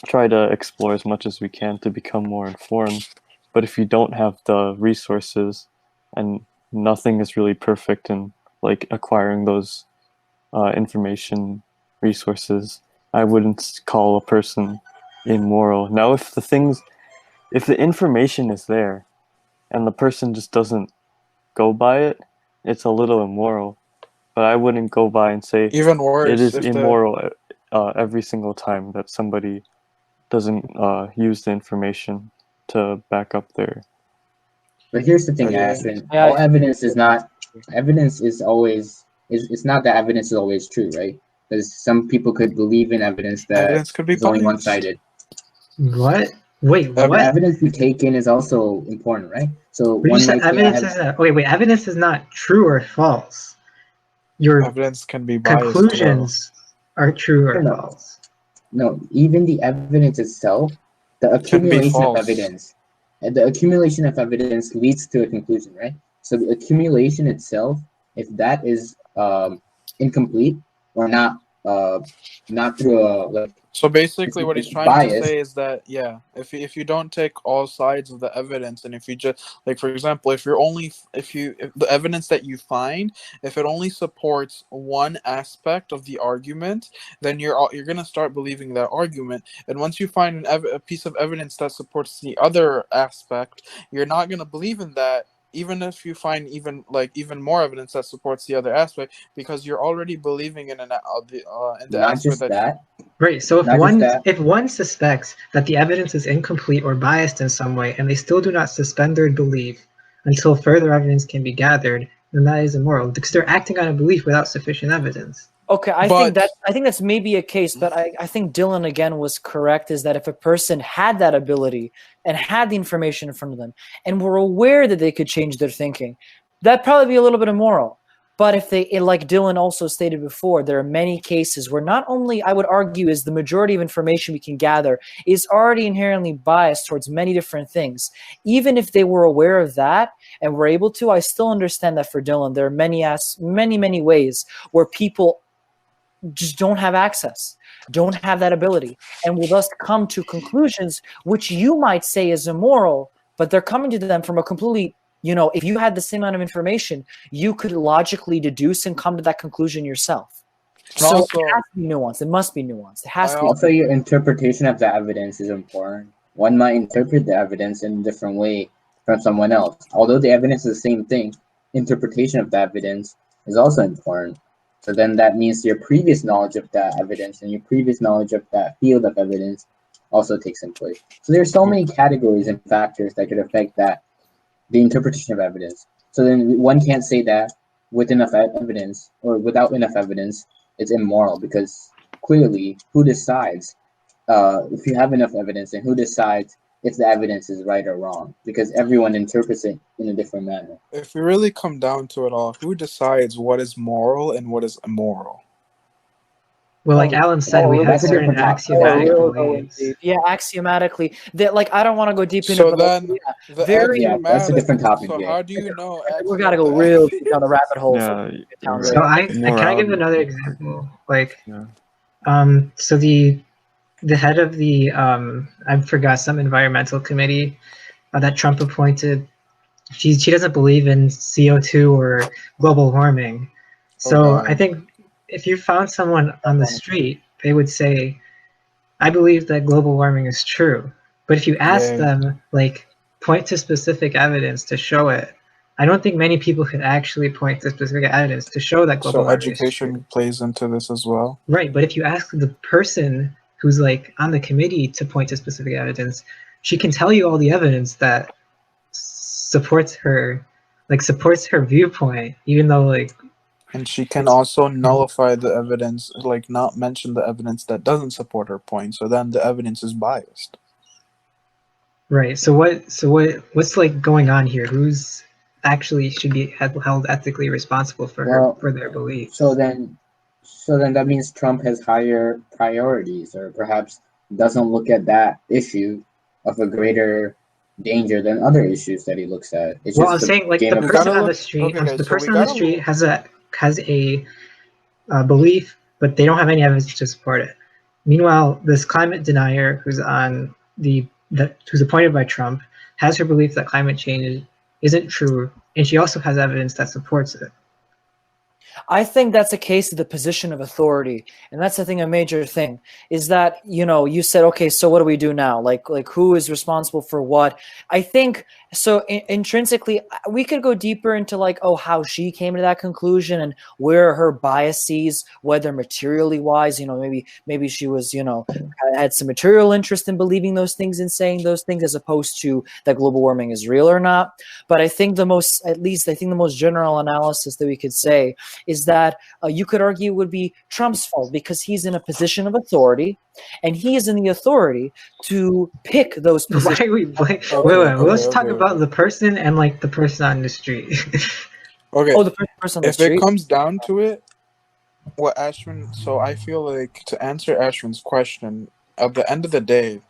try to explore as much as we can to become more informed. But if you don't have the resources, and nothing is really perfect in like acquiring those information resources, I wouldn't call a person immoral. Now, if the information is there and the person just doesn't go by it, it's a little immoral. But I wouldn't go by and say Even worse, it is if immoral every single time that somebody doesn't use the information to back up their. But here's the thing, Ashton. All evidence is not. Evidence is always. It's not that evidence is always true, right? Because some people could believe in evidence that could be is only biased. one-sided. What? Wait, But what? evidence you take in is also important, right? So But you one said might say, evidence is evidence is not true or false. Your Evidence can be biased. conclusions are true or false. No, even the evidence itself, the Can be accumulation of false. evidence, and the accumulation of evidence leads to a conclusion, right? So the accumulation itself, if that is incomplete or not through a like. So basically, what he's trying bias, to say is that if you don't take all sides of the evidence, and if you just like, for example, if the evidence that you find, if it only supports one aspect of the argument, then you're gonna start believing that argument. And once you find a piece of evidence that supports the other aspect, you're not gonna believe in that. Even if you find even more evidence that supports the other aspect, because you're already believing in the not answer just that. Right. So if one suspects that the evidence is incomplete or biased in some way, and they still do not suspend their belief until further evidence can be gathered, then that is immoral because they're acting on a belief without sufficient evidence. Okay, I think that's maybe a case, but I think Dylan again was correct, is that if a person had that ability and had the information in front of them and were aware that they could change their thinking, that'd probably be a little bit immoral. But if like Dylan also stated before, there are many cases where not only, I would argue, is the majority of information we can gather is already inherently biased towards many different things. Even if they were aware of that and were able to, I still understand that for Dylan, there are many ways where people just don't have access, don't have that ability, and will thus come to conclusions which you might say is immoral, but they're coming to them from a completely, if you had the same amount of information, you could logically deduce and come to that conclusion yourself. So also, it has to be nuanced. It must be nuanced. It has to be. Also, your interpretation of the evidence is important. One might interpret the evidence in a different way from someone else. Although the evidence is the same thing, interpretation of the evidence is also important. So then that means your previous knowledge of that evidence and your previous knowledge of that field of evidence also takes in place. So there's so many categories and factors that could affect that the interpretation of evidence. So then one can't say that with enough evidence or without enough evidence, it's immoral, because clearly who decides if you have enough evidence, and who decides if the evidence is right or wrong? Because everyone interprets it in a different manner. If we really come down to it all, who decides what is moral and what is immoral? Well, like Alan said, we have certain axiomatic beliefs. Yeah, axiomatically. That, like, I don't want to go deep into So it, but then, like, very. Yeah, that's a different topic. So how do you know? We gotta go real deep down the rabbit hole. Yeah, So I can I give another example? Like, yeah. So the head of the I forgot, some environmental committee that Trump appointed, she doesn't believe in CO2 or global warming. So I think if you found someone on the street, they would say, I believe that global warming is true. But if you ask them, like, point to specific evidence to show it, I don't think many people could actually point to specific evidence to show that global warming is true. So education plays into this as well. Right, but if you ask the person who's like on the committee to point to specific evidence, she can tell you all the evidence that supports her viewpoint, even though, like, and she can also nullify the evidence, like not mention the evidence that doesn't support her point. So then the evidence is biased. Right. So what's like going on here? Who's actually should be held ethically responsible for their beliefs? So then that means Trump has higher priorities, or perhaps doesn't look at that issue of a greater danger than other issues that he looks at. It's well, I'm saying, like, the person on the street, the person on the street has a belief, but they don't have any evidence to support it. Meanwhile, this climate denier who's appointed by Trump has her belief that climate change isn't true, and she also has evidence that supports it. I think that's a case of the position of authority, and that's I think a major thing is that, you know, you said, okay, so what do we do now? Like who is responsible for what? I think so. Intrinsically, we could go deeper into like, oh, how she came to that conclusion and where her biases, whether materially wise, you know, maybe she was, you know, had some material interest in believing those things and saying those things, as opposed to that global warming is real or not. But I think the most general analysis that we could say is that you could argue would be Trump's fault, because he's in a position of authority, and he is in the authority to pick those positions. Why are we wait, let's talk about the person and like the person on the street. Okay. Oh, the person on the street. If it comes down to it, what Ashwin, so I feel like to answer Ashwin's question, at the end of the day,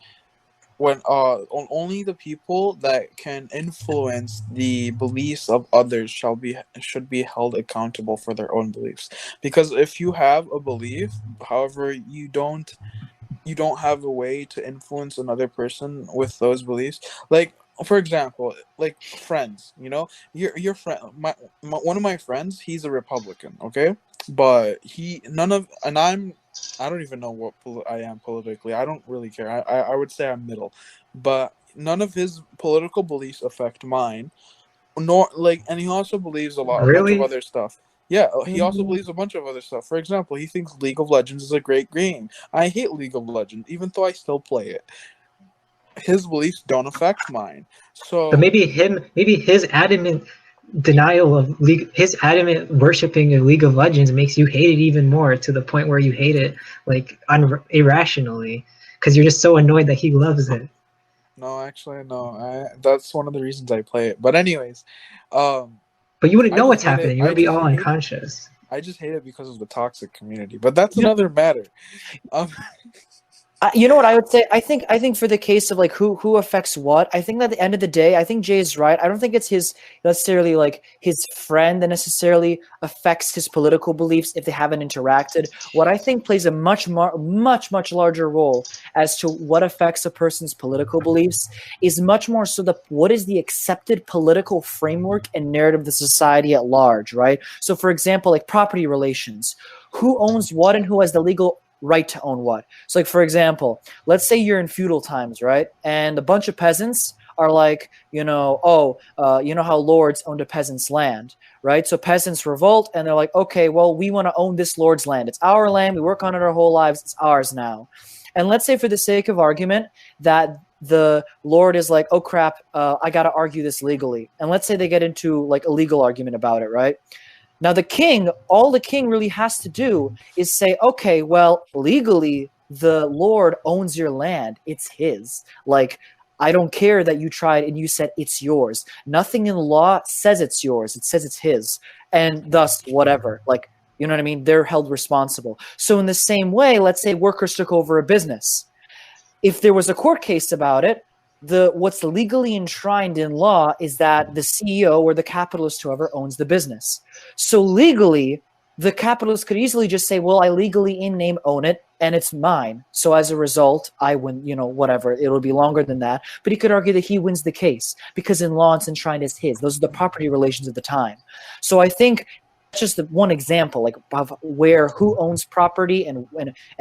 when only the people that can influence the beliefs of others should be held accountable for their own beliefs. Because if you have a belief, however, you don't have a way to influence another person with those beliefs. Like, for example, like friends, you know, your friend, one of my friends, he's a Republican, okay, but I don't even know what I am politically. I don't really care. I would say I'm middle, but none of his political beliefs affect mine. Nor and he also believes a bunch of other stuff. Yeah, he also believes a bunch of other stuff. For example, he thinks League of Legends is a great game. I hate League of Legends, even though I still play it. His beliefs don't affect mine. So, but maybe his adamant denial of his adamant worshiping of League of Legends makes you hate it even more, to the point where you hate it like irrationally, because you're just so annoyed that he loves it. No, actually, no. That's one of the reasons I play it. But anyways, but you wouldn't know what's happening. You would be all unconscious. I just hate it because of the toxic community. But that's another matter. You know what I would say? I think for the case of like who affects what, I think that at the end of the day, I think Jay is right. I don't think it's his necessarily like his friend that necessarily affects his political beliefs if they haven't interacted. What I think plays a much larger role as to what affects a person's political beliefs is much more so what is the accepted political framework and narrative of the society at large, right? So for example, like property relations, who owns what and who has the legal right to own what. So like, for example, let's say you're in feudal times, right? And a bunch of peasants are like, you know, you know how lords owned a peasant's land, right? So peasants revolt and they're like, okay, well, we want to own this lord's land. It's our land. We work on it our whole lives. It's ours now. And let's say for the sake of argument that the lord is like, oh crap, I got to argue this legally. And let's say they get into like a legal argument about it, right? Now the king, all the king really has to do is say, okay, well, legally, the lord owns your land. It's his. Like, I don't care that you tried and you said it's yours. Nothing in law says it's yours. It says it's his. And thus, whatever. Like, you know what I mean? They're held responsible. So in the same way, let's say workers took over a business. If there was a court case about it, what's legally enshrined in law is that the CEO or the capitalist, whoever owns the business. So legally, the capitalist could easily just say, well, I legally in name own it and it's mine. So as a result, I win, you know, whatever. It'll be longer than that. But he could argue that he wins the case because in law it's enshrined as his. Those are the property relations at the time. So I think that's just one example, like of where who owns property and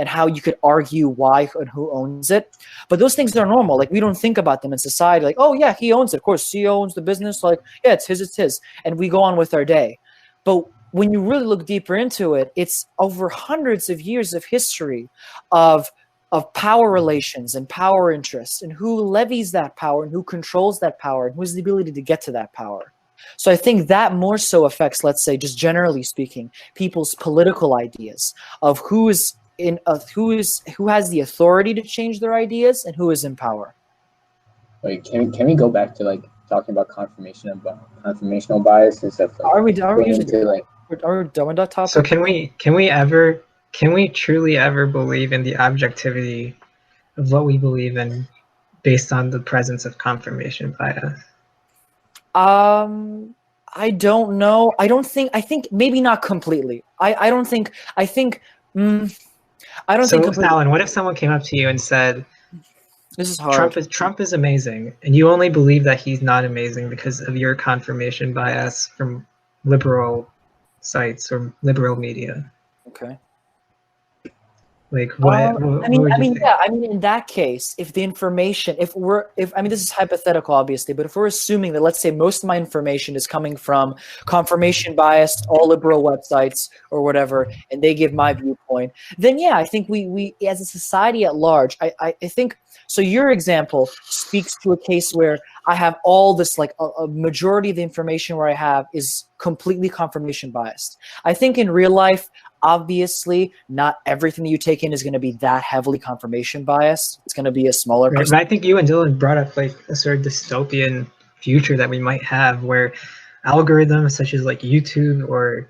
how you could argue why and who owns it. But those things are normal. Like we don't think about them in society. Like, oh yeah, he owns it. Of course, CEO owns the business. Like, yeah, it's his, it's his. And we go on with our day. But when you really look deeper into it, it's over hundreds of years of history of power relations and power interests and who levies that power and who controls that power and who has the ability to get to that power. So I think that more so affects, let's say, just generally speaking, people's political ideas of who has the authority to change their ideas and who is in power. Wait, can we go back to like talking about confirmational bias and stuff? Like, are we done with that topic? So can we truly ever believe in the objectivity of what we believe in based on the presence of confirmation bias? I don't know. I think maybe not completely. I don't think completely. Alan, what if someone came up to you and said, this is hard. Trump is amazing, and you only believe that he's not amazing because of your confirmation bias from liberal sites or liberal media? Okay. Like what? I mean, in that case, if the information, this is hypothetical, obviously, but if we're assuming that, let's say, most of my information is coming from confirmation biased, all liberal websites or whatever, and they give my viewpoint, then yeah, I think we as a society at large, I think. So your example speaks to a case where I have all this, like a majority of the information where I have is completely confirmation biased. I think in real life, obviously, not everything that you take in is going to be that heavily confirmation biased. It's going to be a smaller percentage. But I think you and Dylan brought up like a sort of dystopian future that we might have where algorithms such as like YouTube or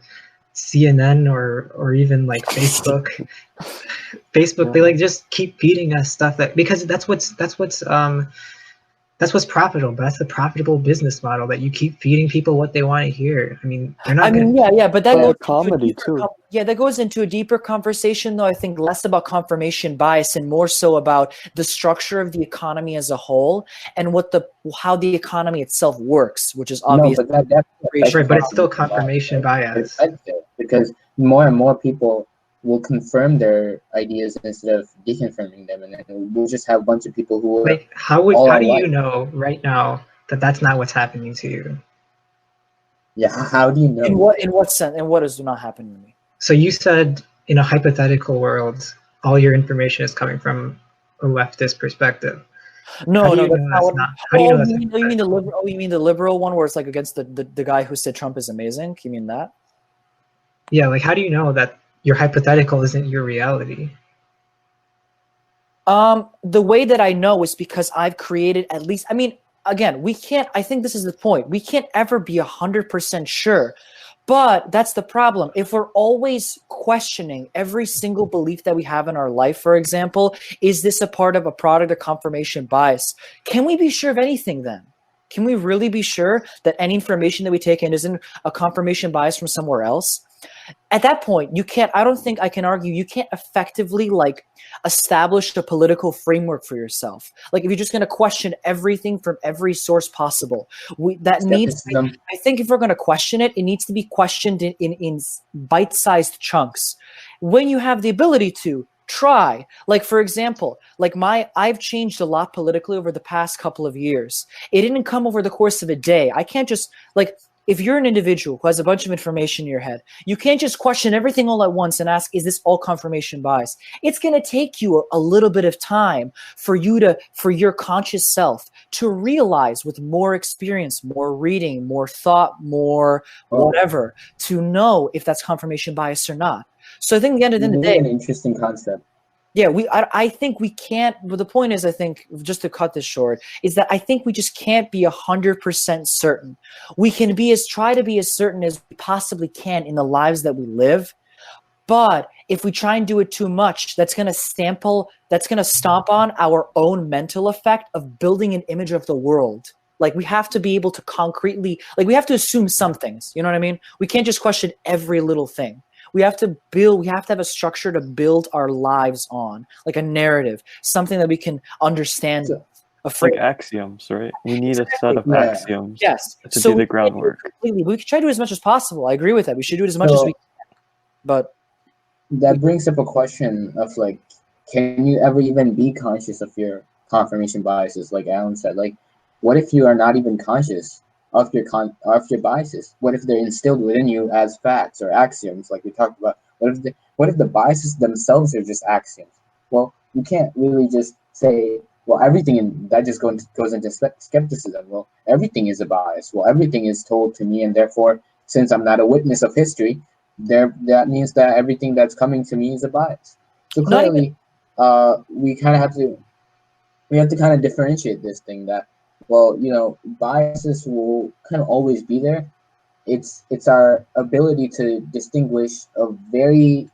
CNN or even like Facebook, they like just keep feeding us stuff because that's what's profitable. But that's the profitable business model, that you keep feeding people what they want to hear. I mean, they're not. But that goes comedy too. That goes into a deeper conversation, though. I think less about confirmation bias and more so about the structure of the economy as a whole and how the economy itself works, which is obvious. No, but that's right, but it's still confirmation bias because more and more people will confirm their ideas instead of deconfirming them, and then we'll just have a bunch of people who like how do you know right now that that's not what's happening to you? Yeah, how do you know? In what sense? And what is not happening to me? So you said in a hypothetical world, all your information is coming from a leftist perspective. No, that's not what. You mean the liberal? Oh, you mean the liberal one where it's like against the guy who said Trump is amazing? You mean that? Yeah, like how do you know that your hypothetical isn't your reality? The way that I know is because I've created at least. I mean, again, we can't. I think this is the point. We can't ever be 100% sure. But that's the problem. If we're always questioning every single belief that we have in our life, for example, is this a part of a product of confirmation bias? Can we be sure of anything then? Can we really be sure that any information that we take in isn't a confirmation bias from somewhere else? At that point, I don't think I can argue, you can't effectively like establish a political framework for yourself. Like if you're just going to question everything from every source possible, I think if we're going to question it, it needs to be questioned in bite-sized chunks. When you have the ability to try. Like, for example, like I've changed a lot politically over the past couple of years. It didn't come over the course of a day. I can't just, like, if you're an individual who has a bunch of information in your head, you can't just question everything all at once and ask, is this all confirmation bias? It's going to take you a little bit of time for your conscious self to realize, with more experience, more reading, more thought, more whatever, to know if that's confirmation bias or not. So I think at the end of the day, an interesting concept. Yeah, I think we can't. But the point is, I think, just to cut this short, is that I think we just can't be 100% certain. We can try to be as certain as we possibly can in the lives that we live. But if we try and do it too much, that's going to stomp on our own mental effect of building an image of the world. Like, we have to be able to concretely, like, we have to assume some things. You know what I mean? We can't just question every little thing. We have to have a structure to build our lives on, like a narrative, something that we can understand. Like axioms, right? We need a set of axioms to do the groundwork. We can try to do as much as possible. I agree with that. We should do it as much as we can. But that brings up a question of, like, can you ever even be conscious of your confirmation biases? Like Alan said, like, what if you are not even conscious of your biases? What if they're instilled within you as facts or axioms, like we talked about? What if the biases themselves are just axioms? Well, you can't really just say, well, everything that just goes into skepticism. Well, everything is a bias. Well, everything is told to me, and therefore, since I'm not a witness of history, that means that everything that's coming to me is a bias. So clearly, we have to kind of differentiate this thing that, well, you know, biases will kind of always be there. It's our ability to distinguish a very,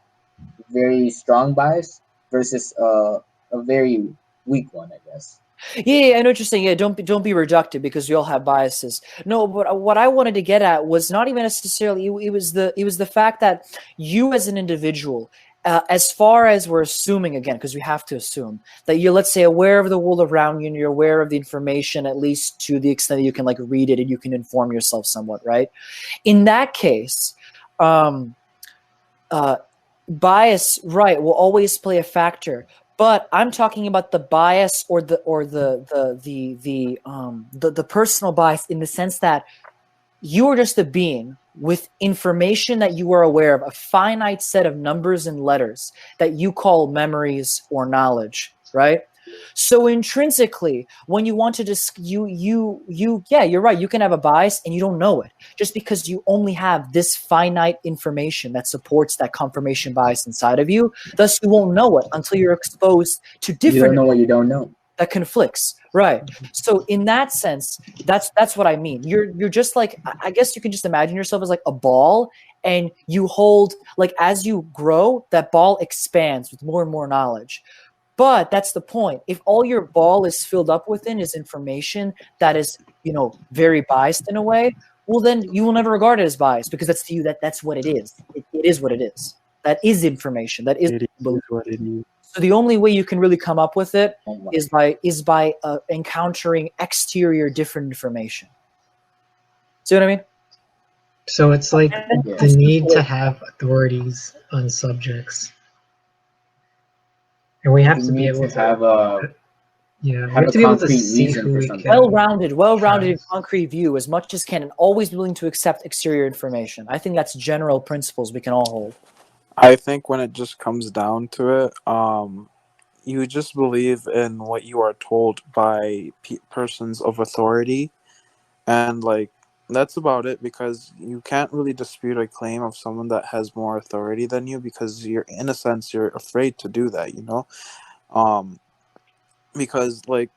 very strong bias versus a very weak one, I guess. Yeah, I know what you're saying. Yeah, don't be reductive because we all have biases. No, but what I wanted to get at was not even necessarily. It was the fact that you as an individual, as far as we're assuming, again, because we have to assume that you're, let's say, aware of the world around you and you're aware of the information, at least to the extent that you can, like, read it and you can inform yourself somewhat, right? In that case, bias, right, will always play a factor. But I'm talking about the bias or the personal bias, in the sense that you are just a being with information that you are aware of, a finite set of numbers and letters that you call memories or knowledge, right? So intrinsically, when you want to you're right, you can have a bias and you don't know it, just because you only have this finite information that supports that confirmation bias inside of you. Thus, you won't know it until you're exposed to different. You don't know what you don't know. That conflicts, right? So in that sense, that's what I mean. You're just like, I guess you can just imagine yourself as like a ball, and you hold, like, as you grow, that ball expands with more and more knowledge. But that's the point. If all your ball is filled up within is information that is, you know, very biased in a way, well, then you will never regard it as biased, because that's to you that's what it is. It is what it is. That is information. That is what it is. So the only way you can really come up with it is by encountering exterior different information. See what I mean? So it's like the need to have authorities on subjects. And we have to be able to have we have to be able to see who we can. Well-rounded and concrete view as much as can, and always be willing to accept exterior information. I think that's general principles we can all hold. I think when it just comes down to it, you just believe in what you are told by persons of authority, and, like, that's about it, because you can't really dispute a claim of someone that has more authority than you, because you're, in a sense, you're afraid to do that, you know? Because, like,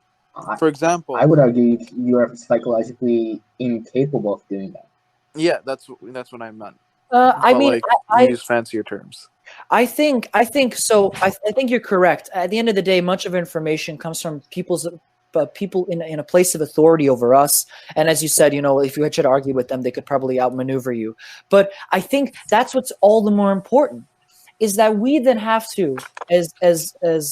for example, I would argue you are psychologically incapable of doing that. Yeah, that's what I meant. I mean, like, I use fancier terms. I think so. I think you're correct. At the end of the day, much of information comes from people in a place of authority over us. And as you said, you know, if you had to argue with them, they could probably outmaneuver you. But I think that's what's all the more important, is that we then have to, as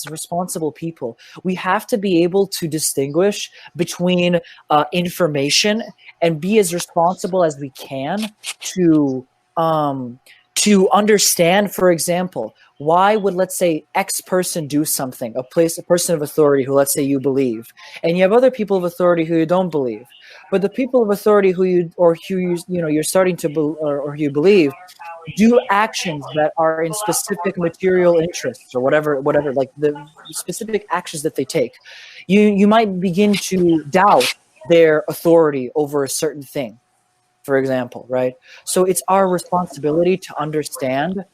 responsible people, we have to be able to distinguish between information and be as responsible as we can to understand, for example, why would, let's say, X person do something, a person of authority who, let's say, you believe, and you have other people of authority who you don't believe, but the people of authority who you're starting to or you believe do actions that are in specific material interests or whatever, like the specific actions that they take, you might begin to doubt their authority over a certain thing, for example, right? So it's our responsibility to understand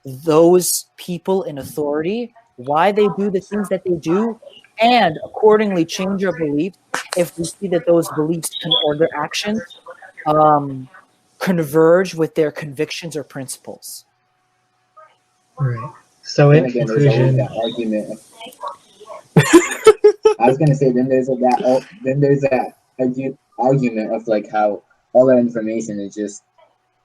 those people in authority, why they do the things that they do, and accordingly change our beliefs if we see that those beliefs or their actions converge with their convictions or principles. Right. So Then in again, there's always conclusion, that argument. I was gonna say, then there's that argument of like how all that information is just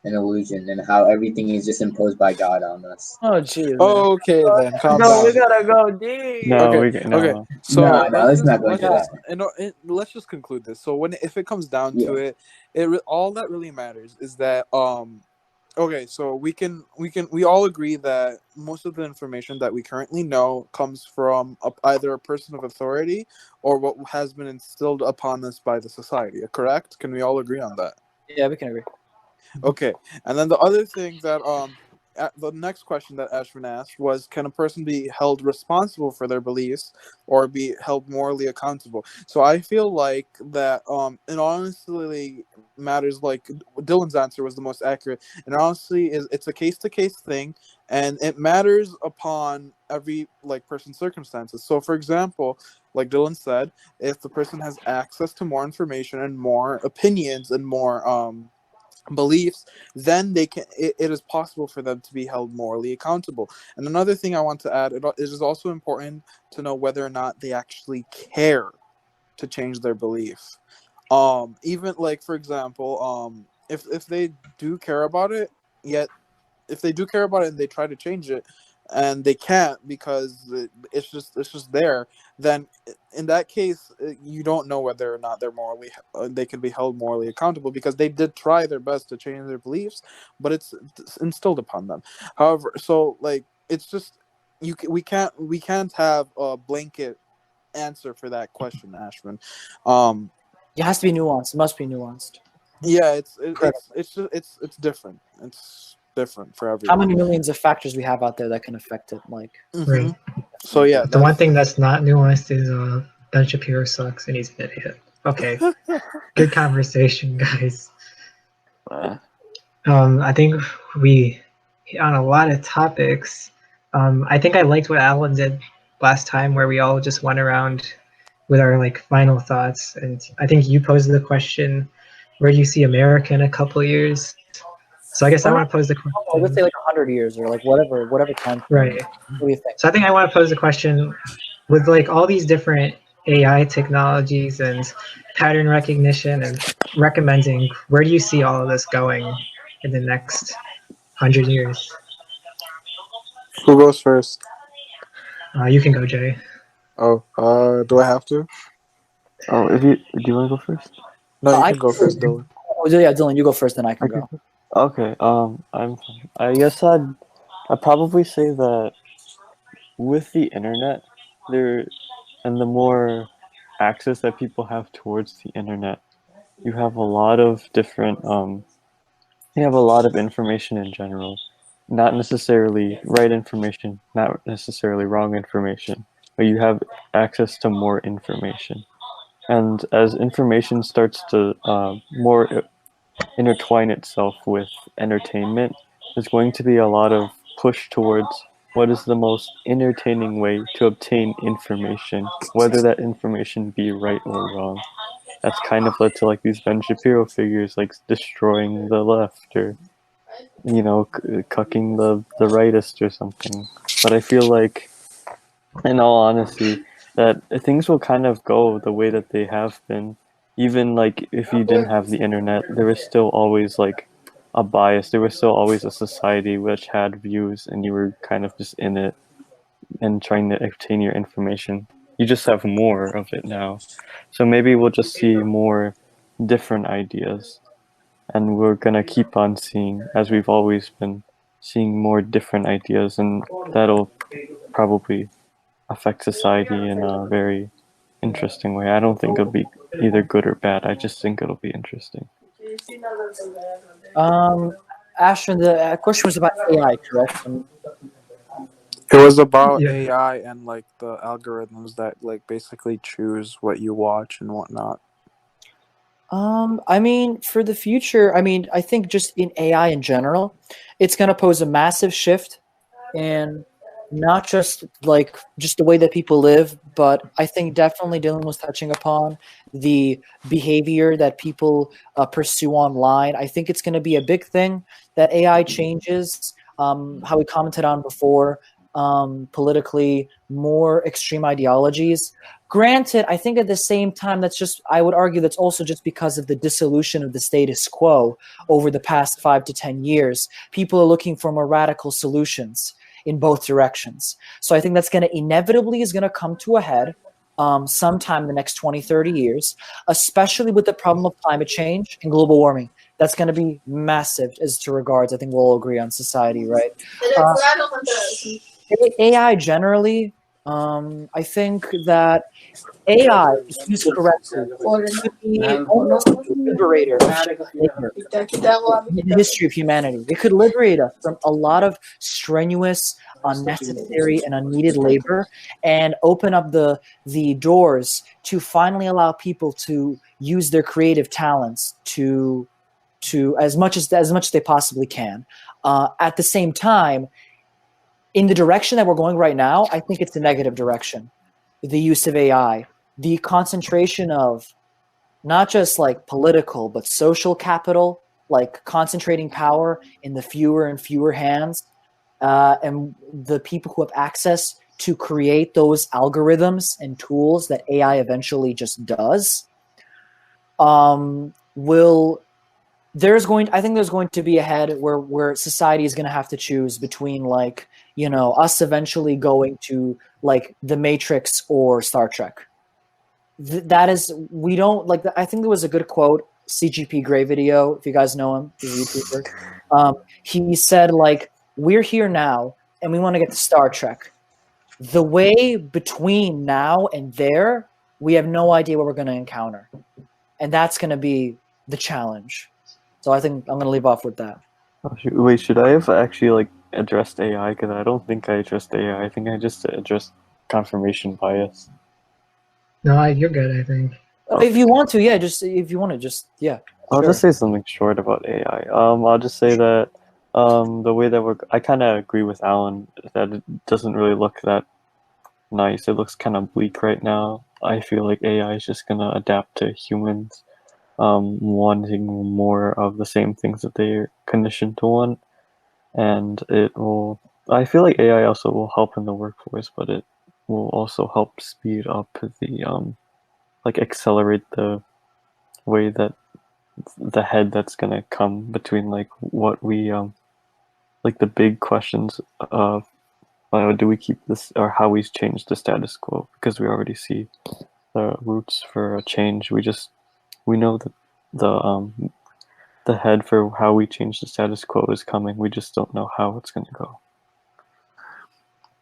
an illusion and how everything is just imposed by God on us. Oh, geez. Okay, then calm No, we down. gotta go deep. No, Okay, okay. So No, let's not go into that. let's just conclude this. So if it comes down Yeah. to it, all that really matters is that okay, so we all agree that most of the information that we currently know comes from either a person of authority or what has been instilled upon us by the society. Correct? Can we all agree on that? Yeah, we can agree. Okay, and then the other thing that the next question that Ashwin asked was, can a person be held responsible for their beliefs or be held morally accountable? So I feel like that it honestly matters. Like Dylan's answer was the most accurate, and honestly, it's a case to case thing, and it matters upon every like person's circumstances. So, for example, like Dylan said, if the person has access to more information and more opinions and more beliefs, then it is possible for them to be held morally accountable. And another thing I want to add, it is also important to know whether or not they actually care to change their beliefs. Even like, for example, if they do care about it, yet if they do care about it and they try to change it and they can't because it's just there, then in that case you don't know whether or not they can be held morally accountable, because they did try their best to change their beliefs, but it's instilled upon them. However, so like it's just we can't have a blanket answer for that question, Ashman. It has to be nuanced. It must be nuanced. Yeah, it's different. It's different for everyone. How many millions of factors we have out there that can affect it? Like, right. So yeah, The one thing that's not nuanced is Ben Shapiro sucks and he's an idiot. Okay. Good conversation, guys. I think we hit on a lot of topics. I think I liked what Alan did last time, where we all just went around with our like final thoughts. And I think you posed the question, where do you see America in a couple of years? So I guess I want to pose the question. let's say like 100 years or like whatever time. Right. What do you think? So I think I want to pose the question, with like all these different AI technologies and pattern recognition and recommending, where do you see all of this going in the next 100 years? Who goes first? You can go, Jay. Oh, do I have to? Oh, do you want to go first? No, you can go first, Dylan. Oh, yeah, Dylan, you go first, then I can go. Okay. I guess I'd probably say that with the internet, and the more access that people have towards the internet, you have a lot of different you have a lot of information in general, not necessarily right information, not necessarily wrong information, but you have access to more information. And as information starts to more intertwine itself with entertainment, there's going to be a lot of push towards what is the most entertaining way to obtain information, whether that information be right or wrong. That's kind of led to like these Ben Shapiro figures like destroying the left, or cucking the rightist or something. But I feel like, in all honesty, that things will kind of go the way that they have been. Even like if you didn't have the internet, there was still always like a bias. There was still always a society which had views, and you were kind of just in it and trying to obtain your information. You just have more of it now. So maybe we'll just see more different ideas, and we're gonna keep on seeing, as we've always been seeing more different ideas, and that'll probably affect society in a very interesting way. I don't think it'll be either good or bad. I just think it'll be interesting. Ashton, the question was about AI, correct? It was about Yeah. AI and like the algorithms that like basically choose what you watch and whatnot. I mean, for the future, I mean, I think just in AI in general, it's going to pose a massive shift in not just like just the way that people live, but I think definitely Dylan was touching upon the behavior that people pursue online. I think it's going to be a big thing that AI changes how we commented on before, politically more extreme ideologies. Granted, I think at the same time, that's just, I would argue that's also just because of the dissolution of the status quo over the past 5 to 10 years. People are looking for more radical solutions in both directions. So I think that's going to inevitably is going to come to a head sometime in the next 20, 30 years, especially with the problem of climate change and global warming. That's going to be massive as to regards. I think we'll all agree on society, right? AI generally, I think that AI, if used correctly, could be almost a liberator in the history of humanity. It could liberate us from a lot of strenuous, unnecessary, and unneeded labor, and open up the doors to finally allow people to use their creative talents to as much as they possibly can. At the same time, in the direction that we're going right now, I think it's the negative direction. The use of AI, the concentration of not just like political, but social capital, like concentrating power in the fewer and fewer hands, and the people who have access to create those algorithms and tools that AI eventually just does, I think there's going to be a head where society is going to have to choose between like, us eventually going to like the Matrix or Star Trek. That is, we don't like. I think there was a good quote, CGP Grey video. If you guys know him, he's a YouTuber. He said like, "We're here now, and we want to get to Star Trek. The way between now and there, we have no idea what we're going to encounter, and that's going to be the challenge." So I think I'm going to leave off with that. Oh, wait, should I have actually like addressed AI? Because I don't think I addressed AI. I think I just addressed confirmation bias. No, you're good, I think. Okay. If you want to, yeah, yeah. I'll Sure. just say something short about AI. I'll just say that the way that I kind of agree with Alan that it doesn't really look that nice. It looks kind of bleak right now. I feel like AI is just gonna adapt to humans wanting more of the same things that they're conditioned to want, and it will. I feel like AI also will help in the workforce, but it will also help speed up the like accelerate the way that the head that's gonna come between like what we like the big questions of do we keep this or how we change the status quo, because we already see the roots for a change. We know that the head for how we change the status quo is coming. We just don't know how it's gonna go.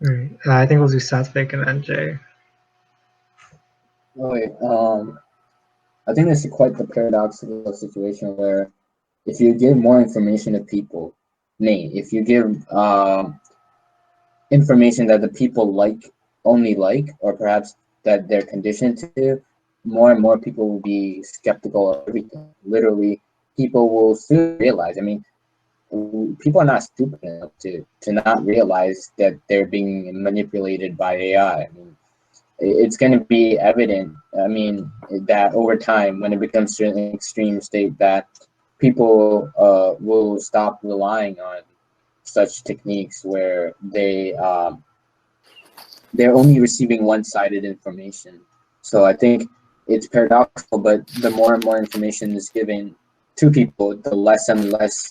All right. I think we'll do Satvik and then Jay. Wait, I think this is quite the paradoxical situation where if you give more information to people, if you give information that the people only like, or perhaps that they're conditioned to, more and more people will be skeptical of everything. Literally, people will soon realize. I mean, people are not stupid enough to not realize that they're being manipulated by AI. I mean, it's going to be evident. I mean, that over time, when it becomes to an extreme state, that people will stop relying on such techniques where they're only receiving one-sided information. So I think it's paradoxical, but the more and more information is given to people, the less and less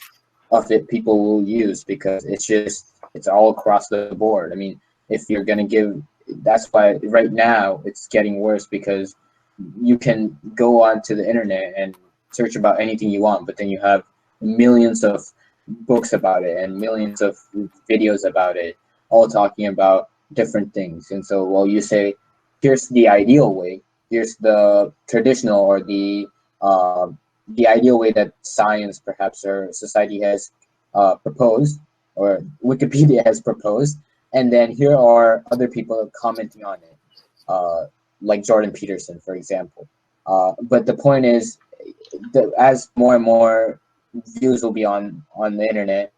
of it people will use, because it's all across the board. I mean, if you're going to give, that's why right now it's getting worse, because you can go onto the internet and search about anything you want, but then you have millions of books about it and millions of videos about it, all talking about different things. And so, while you say, here's the ideal way, here's the traditional or the ideal way that science, perhaps, or society has proposed, or Wikipedia has proposed, and then here are other people commenting on it, like Jordan Peterson, for example. But the point is, that as more and more views will be on the internet,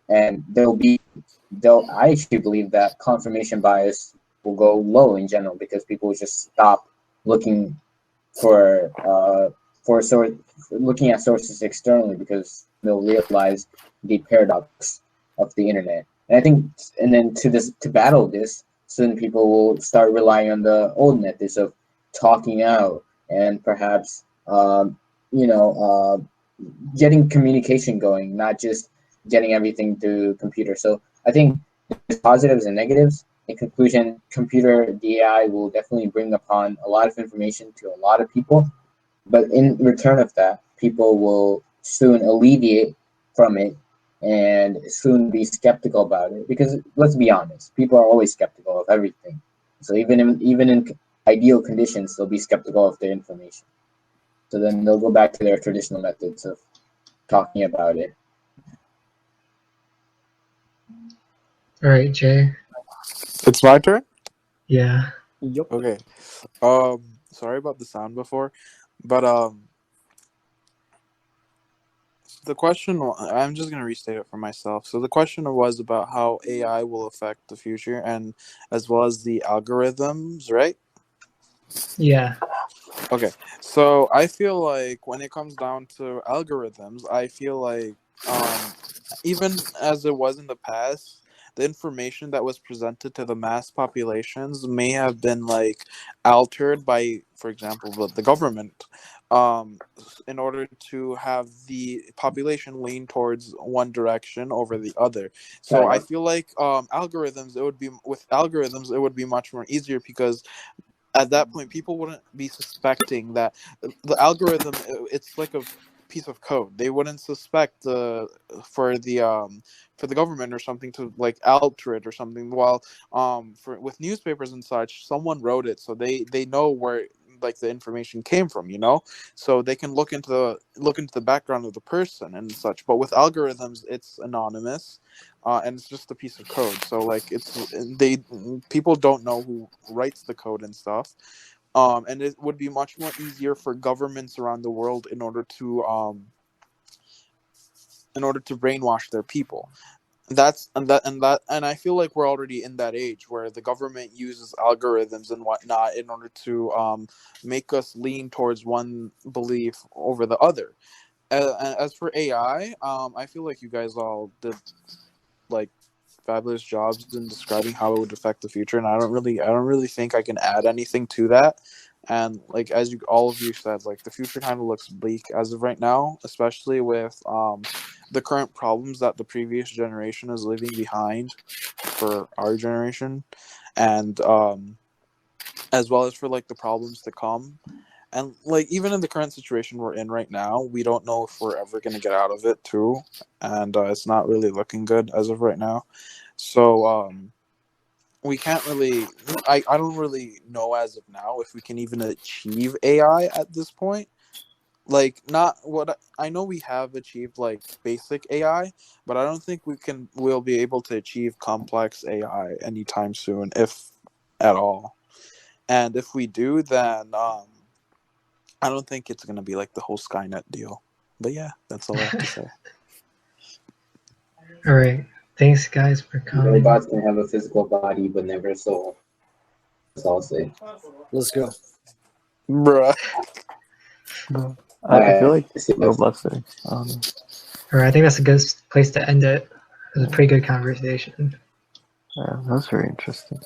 and I actually believe that confirmation bias will go low in general, because people will just stop looking for looking at sources externally, because they'll realize the paradox of the internet. And I think, and then to battle this, soon people will start relying on the old methods of talking out and perhaps getting communication going, not just getting everything through computer. So I think there's positives and negatives. In conclusion, the AI will definitely bring upon a lot of information to a lot of people, but in return of that, people will soon alleviate from it and soon be skeptical about it, because let's be honest, people are always skeptical of everything. So even in ideal conditions, they'll be skeptical of their information. So then they'll go back to their traditional methods of talking about it. All right, Jay. It's my turn? Yeah. Yep. Okay. Sorry about the sound before, but the question, I'm just going to restate it for myself. So the question was about how AI will affect the future, and as well as the algorithms, right? Yeah. Okay. So I feel like when it comes down to algorithms, I feel like even as it was in the past, the information that was presented to the mass populations may have been like altered by, for example, the government, in order to have the population lean towards one direction over the other. So I feel like with algorithms it would be much more easier, because at that point people wouldn't be suspecting that the algorithm, it's like a piece of code. They wouldn't suspect for the government or something to like alter it or something, while with newspapers and such, someone wrote it, so they know where like the information came from, so they can look into the background of the person and such. But with algorithms, it's anonymous, and it's just a piece of code. So like people don't know who writes the code and stuff. And it would be much more easier for governments around the world in order to brainwash their people. And I feel like we're already in that age where the government uses algorithms and whatnot in order to make us lean towards one belief over the other. As for AI, I feel like you guys all did like fabulous jobs in describing how it would affect the future, and I don't really think I can add anything to that. And like as all of you said, like the future kind of looks bleak as of right now, especially with the current problems that the previous generation is leaving behind for our generation, and as well as for like the problems to come. And like even in the current situation we're in right now, we don't know if we're ever going to get out of it too, and it's not really looking good as of right now. So we can't really. I don't really know as of now if we can even achieve AI at this point. Like not what I know, we have achieved like basic AI, but I don't think we'll be able to achieve complex AI anytime soon, if at all. And if we do, then I don't think it's going to be like the whole Skynet deal. But yeah, that's all I have to say. All right. Thanks, guys, for coming. Robots can have a physical body, but never a soul. That's all I'll say. Let's go. Bruh. I feel like robots are. All right. I think that's a good place to end it. It was a pretty good conversation. Yeah, that was very interesting.